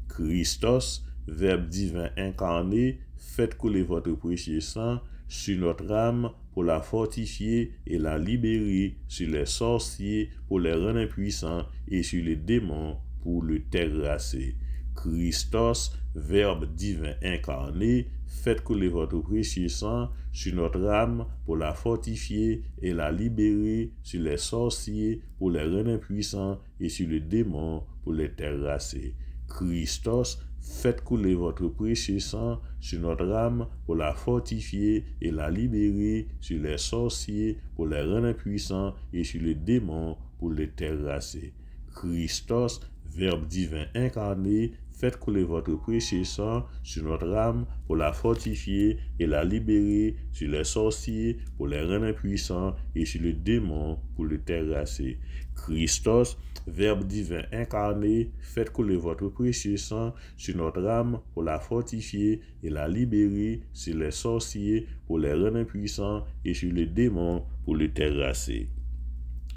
Christos, Verbe divin incarné, faites couler votre précieux sang sur notre âme pour la fortifier et la libérer, sur les sorciers pour les rendre impuissants et sur les démons pour le terrasser. Christos, Verbe divin incarné, faites couler votre précieux sang sur notre âme pour la fortifier et la libérer, sur les sorciers pour les rendre impuissants et sur les démons pour les terrasser. Christos, faites couler votre précieux sang sur notre âme pour la fortifier et la libérer, sur les sorciers pour les rendre impuissants et sur les démons pour les terrasser. Christos, Verbe divin incarné, faites couler votre précieux sang sur notre âme pour la fortifier et la libérer, sur les sorciers pour les rendre impuissants et sur les démons pour les terrasser. Christos, Verbe divin incarné, faites couler votre précieux sang sur notre âme pour la fortifier et la libérer, sur les sorciers pour les rendre impuissants et sur les démons pour les terrasser.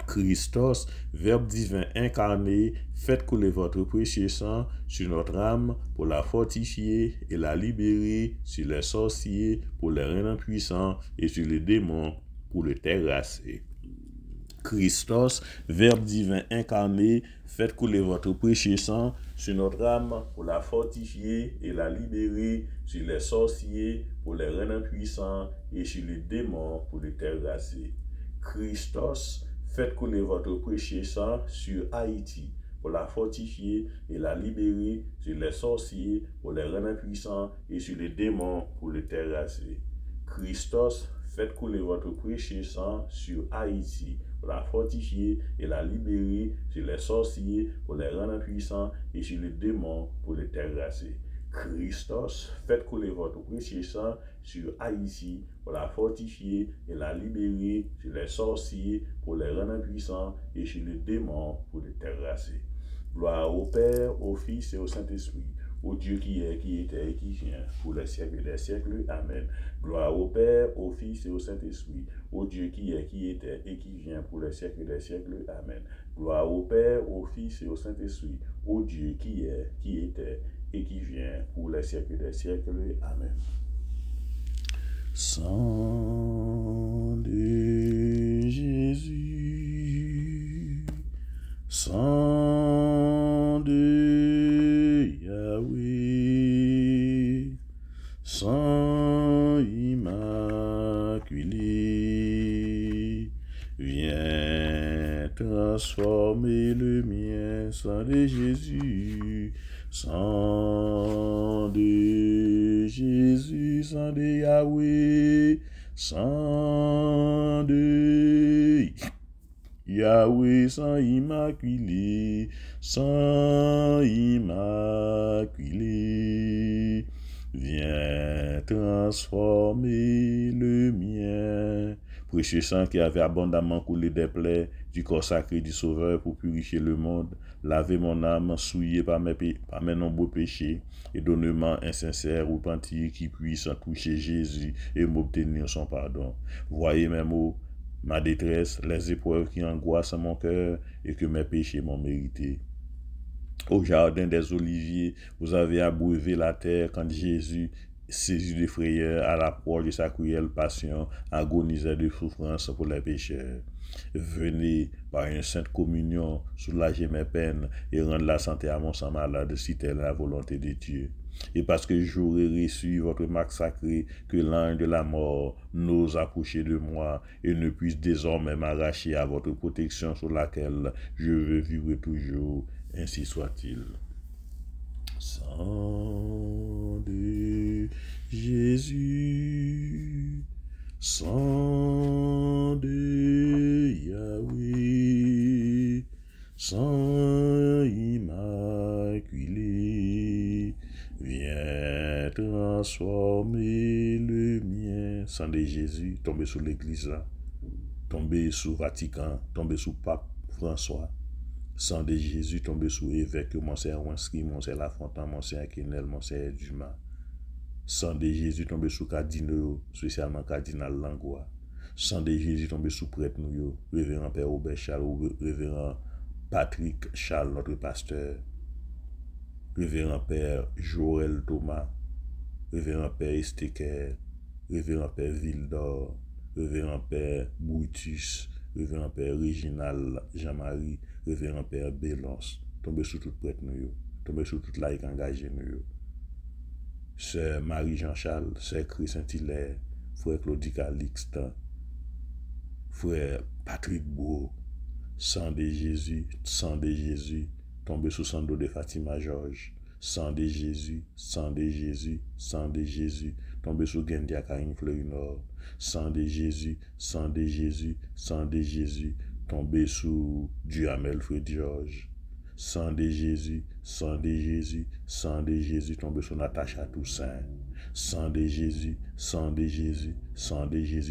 Christos, Verbe divin incarné, faites couler votre précieux sang sur notre âme pour la fortifier et la libérer, sur les sorciers pour les rendre impuissants et sur les démons pour les terrasser. Christos, Verbe divin incarné, faites couler votre précieux sang sur notre âme pour la fortifier et la libérer, sur les sorciers pour les rendre impuissants et sur les démons pour les terrasser. Christos, faites couler votre précieux sang sur Haïti pour la fortifier et la libérer, sur les sorciers pour les rendre impuissants et sur les démons pour les terrasser. Christos, faites couler votre précieux sang sur Haïti pour la fortifier et la libérer, sur les sorciers pour les rendre impuissants et sur les démons pour les terrasser. Christos, faites couler votre précieux sang sur Haïti pour la fortifier et la libérer, sur les sorciers pour les rendre impuissants et sur les démons pour les terrasser. Gloire au Père, au Fils et au Saint-Esprit, au Dieu qui est, qui était et qui vient, pour les siècles des siècles. Amen. Gloire au Père, au Fils et au Saint-Esprit, au Dieu qui est, qui était et qui vient, pour les siècles des siècles. Amen. Gloire au Père, au Fils et au Saint-Esprit, au Dieu qui est, qui était et qui vient, pour les siècles des siècles. Amen. Sang de Jésus, sang de Yahweh, sang immaculé, viens transformer le mien. Sang de Jésus, sang de Jésus, sang de Yahweh, sang de Yahweh, sang immaculé, sang immaculé, viens transformer le mien. Précieux sang qui avait abondamment coulé des plaies du corps sacré du Sauveur pour purifier le monde, lavez mon âme souillée par mes nombreux péchés et donne-moi un sincère repentir qui puisse toucher Jésus et m'obtenir son pardon. Voyez mes mots, ma détresse, les épreuves qui angoissent mon cœur et que mes péchés m'ont mérité. Au jardin des Oliviers, vous avez abreuvé la terre quand Jésus, saisi de frayeur à l'approche de sa cruelle passion, agonisait de souffrance pour les pécheurs. Venez, par une sainte communion, soulager mes peines et rendre la santé à mon sang malade si telle est la volonté de Dieu. Et parce que j'aurai reçu votre marque sacrée, que l'ange de la mort n'ose approcher de moi et ne puisse désormais m'arracher à votre protection sur laquelle je veux vivre toujours, ainsi soit-il. Sang de Jésus, sang de Yahweh, sang immaculé, viens transformer le mien. Sang de Jésus, tombez sur l'église là, tombez sur Vatican, tombez sur Pape François. Sang de Jésus, tombez sur évêque Monseigneur Ouinski, Monseigneur Lafontaine, Monseigneur Kenel, Monseigneur Dumas. Sang de Jésus, tombez sur cardinaux, spécialement cardinal Langlois. Sang de Jésus, tombez sur prêtre nous, révérend Père Robert Charles, révérend Patrick Charles, notre pasteur, révérend Père Joël Thomas, révérend Père Esteker, révérend Père Vildor, révérend Père Brutus, révérend Père Réginal Jean-Marie, révérend Père Bélance, tombez sur tout prêtre nous. tomber sur toute la qui engagé nous. Sœur Marie-Jean-Charles, Sœur Chris Saint-Hilaire, frère Claudie Calixte, frère Patrick Beau, sang de Jésus, tombé sous sang d'eau de Fatima Georges, sang de Jésus, tombé sous Gendia Karine Fleurinor, sang de Jésus, tombé sous Duhamel Fred Georges, sang de Jésus, tombé sous Natacha Toussaint, sang de Jésus,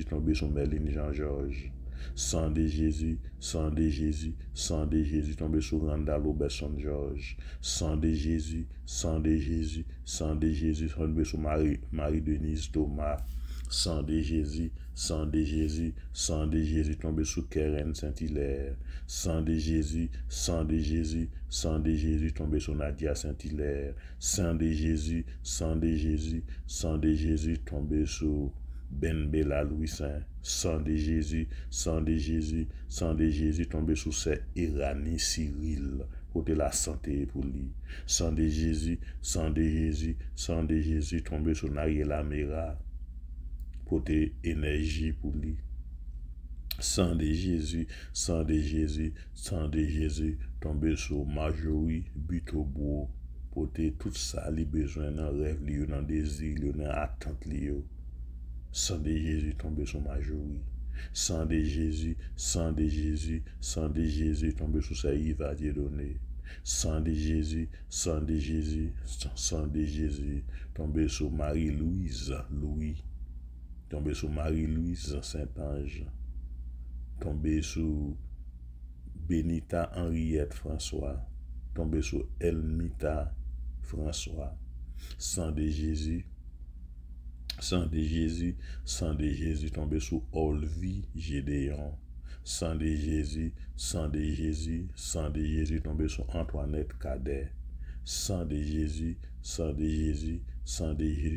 tombé sous Merlin Jean-Georges, sang de Jésus, tombé sur Randall Robertson George, sang de Jésus, tombé sur Marie-Denise Thomas, sang de Jésus, tombé sur Keren Saint-Hilaire, sang de Jésus, tombé sur Nadia Saint-Hilaire, sang de Jésus, tombé sur Ben Bella Louis Saint, sang de Jésus, tombé sous ses Irani Cyril, côté la santé pour lui. Sang de Jésus, tombé sur Nariela Mera, côté énergie pour lui. Sang de Jésus, tombé sur Marjorie Butobo, côté tout ça, les besoins dans rêve, dans désir, dans attente, sang de Jésus tombé sur Marjorie. Sang de Jésus, tombé sur sa Yves Dieudonné. Sang de Jésus, tombé sur Marie-Louise Louis. Tombé sur Marie-Louise Saint-Ange. Tombé sur Benita Henriette François. Tombé sur Elmita François. Sang de Jésus, tombé sous Olvi Gédéon. Sang de Jésus, tombé sur Antoinette Cadet. Sang de Jésus,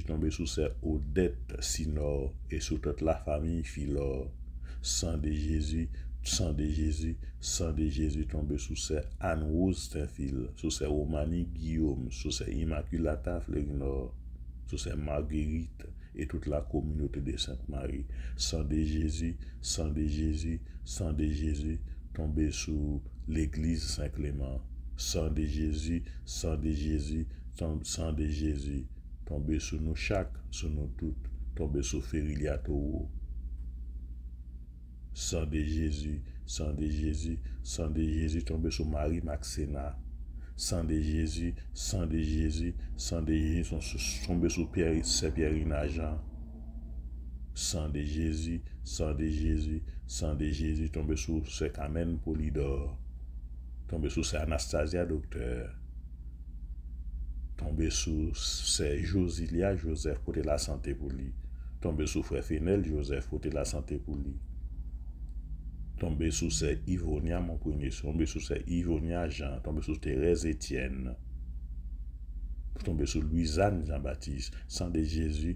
tombé sous ses Odette Sinor et sur toute la famille Philor. Sang de Jésus, tombé sous ses Anne-Rose Saint-Phil, sous ses Romani Guillaume, sous ses Immaculata Fleurinor, sous ses Marguerite et toute la communauté de Sainte-Marie. Sang de Jésus, tombé sous l'église Saint-Clément. Sang de Jésus, tombé sur nous chaque, sur nous toutes, tombé sur Férilia Toro. Sang de Jésus, tombé sur Marie Maxena. Sang de Jésus, tombé sur Pierre Najan. Sang de Jésus, tombé sur ce Carmen Polydor. Tombé sur ce Anastasia Docteur. Tombé sur ce Josilia Joseph côté la santé pour lui. Tombé sur frère Fenel Joseph côté la santé pour lui. Tombé sous ces Ivonia, mon premier, tombé sous ces Ivonia Jean, tombé sous Thérèse Étienne, tombé sous Louisanne Jean-Baptiste, sang de Jésus,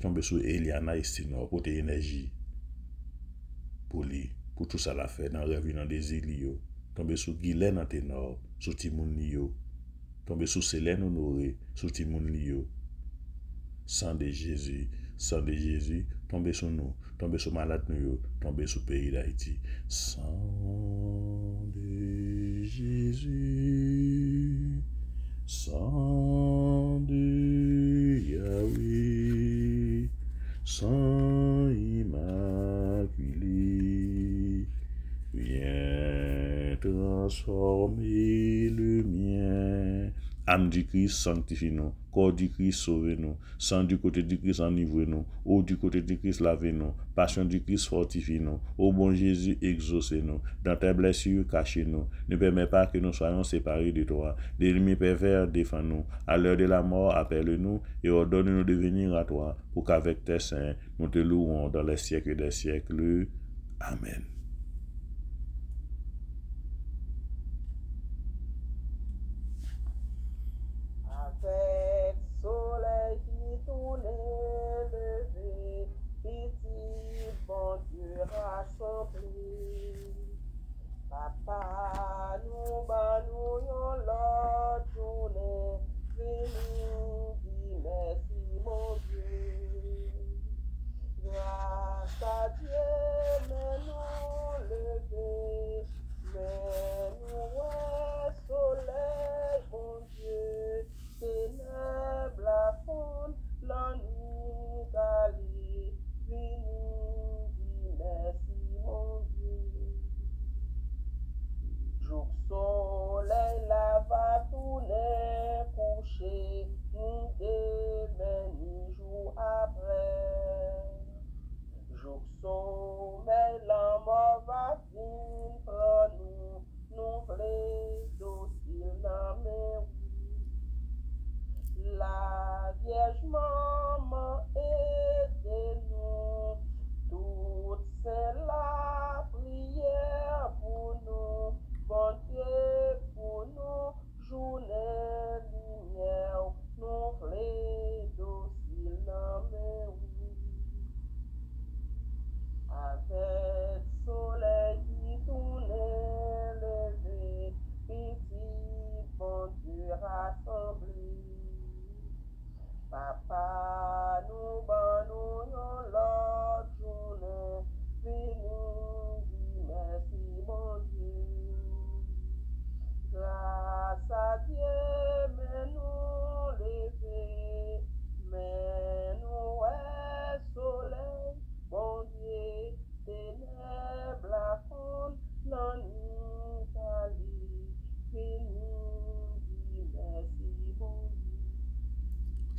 tombé sous Eliana Estinor, pour tes énergies, pour lui, pour tout ça la fait, dans rêve, dans des îles, tombé sous Guylaine Anténor, sous Timoun Lio, tombé sous Célène Honoré, sous Timoun Lio, sang de Jésus, tombez sur nous, tombez sur malade nous, tombez sur le pays d'Haïti. Sang de Jésus, sang de Yahweh, sang immaculé, viens transformer le mien. Âme du Christ, sanctifie-nous. Corps du Christ, sauve-nous. Sang du côté du Christ, enivre-nous. Eau du côté du Christ, lave-nous. Passion du Christ, fortifie-nous. Ô bon Jésus, exaucez-nous. Dans tes blessures, cachez-nous. Ne permets pas que nous soyons séparés de toi. L'ennemi pervers, défends-nous. À l'heure de la mort, appelle-nous et ordonne-nous de venir à toi, pour qu'avec tes saints, nous te louons dans les siècles des siècles. Amen. Avec soleil qui tourne levé, petit bon Dieu rassemblé. Papa, nous, yon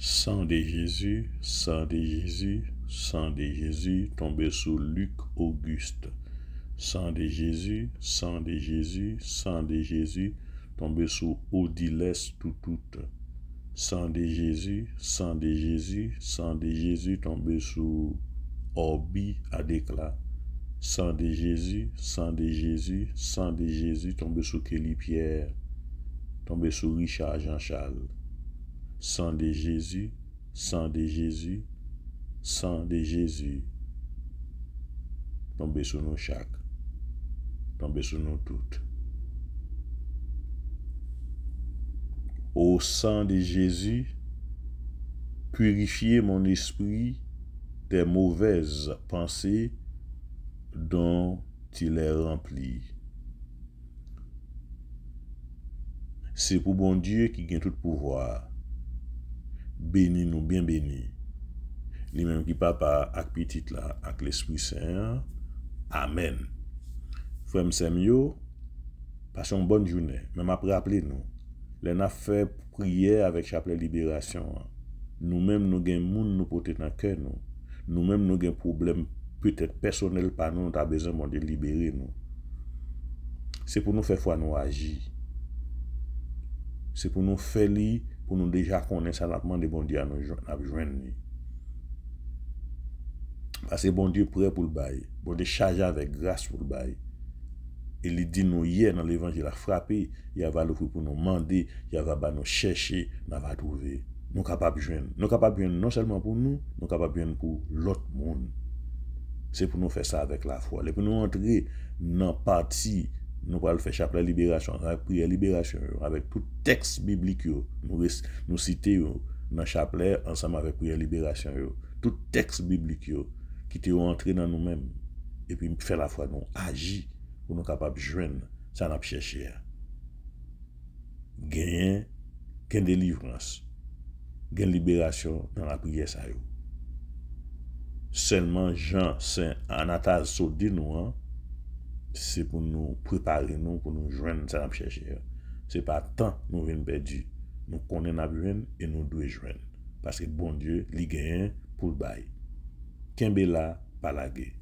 Sang de Jésus, sang de Jésus, sang de Jésus, tombé sous Luc Auguste. Sang de Jésus, sang de Jésus, sang de Jésus, tombé sous Odilès Toutout. Sang de Jésus, sang de Jésus, sang de Jésus, tombé sous Orbi Adéclat. Sang de Jésus, sang de Jésus, sang de Jésus, tombé sous Kelly Pierre, tombé sous Richard Jean-Charles. Sang de Jésus, sang de Jésus, sang de Jésus, tombé sur nous chaque, tombé sur nous toutes. Au sang de Jésus, purifiez mon esprit des mauvaises pensées dont il est rempli. C'est pour bon Dieu qui gagne tout pouvoir. Bénis nous, bien bénis. Lui-même qui papa avec petit là, avec l'Esprit Saint. Amen. Frère Semyo, passons une bonne journée. Même après, appelez-nous. Les a fait prière avec chapelet libération. Nous-mêmes, nous avons moun nous porter dans le cœur. Nous-mêmes, nous avons problème peut-être personnel par nous, nous avons besoin de libérer nous. C'est pour nous faire foi nous agir. C'est pour nous faire li, pour nous déjà connaître ça, nous de bon Dieu à nous joindre. Parce que bon Dieu prêt pour le bail. Bon Dieu chargé avec grâce pour le bail. Et il dit nous hier dans l'évangile a frappé, il va l'offrir pour nous demander, il va nous chercher, nous va trouver. Nous capables de joindre. Nous capables de joindre non seulement pour nous, nous capables de joindre pour l'autre monde. C'est pour nous faire ça avec la foi. Et pour nous entrer dans la partie, nous allons faire chapelet libération, avec prière libération, avec tout texte biblique, nous citer dans le chapelet ensemble avec prière libération, tout texte biblique qui te entré dans nous-mêmes. Et puis faire la foi, nous agir pour nous capables de joindre, ça n'a pas cherché. Gagner, gain délivrance, gain libération dans la prière ça. Seulement Jean Saint Anatase so dit nous, c'est pour nous préparer nous pour nous joindre ça n'a pas cherché. C'est pas tant nous venons perdus. Nous connaissons la joindre et nous devons joindre. Parce que bon Dieu, il gagne pour le bail. Kembela palagé.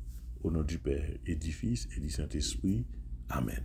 Au nom du Père et du Fils et du Saint-Esprit. Amen.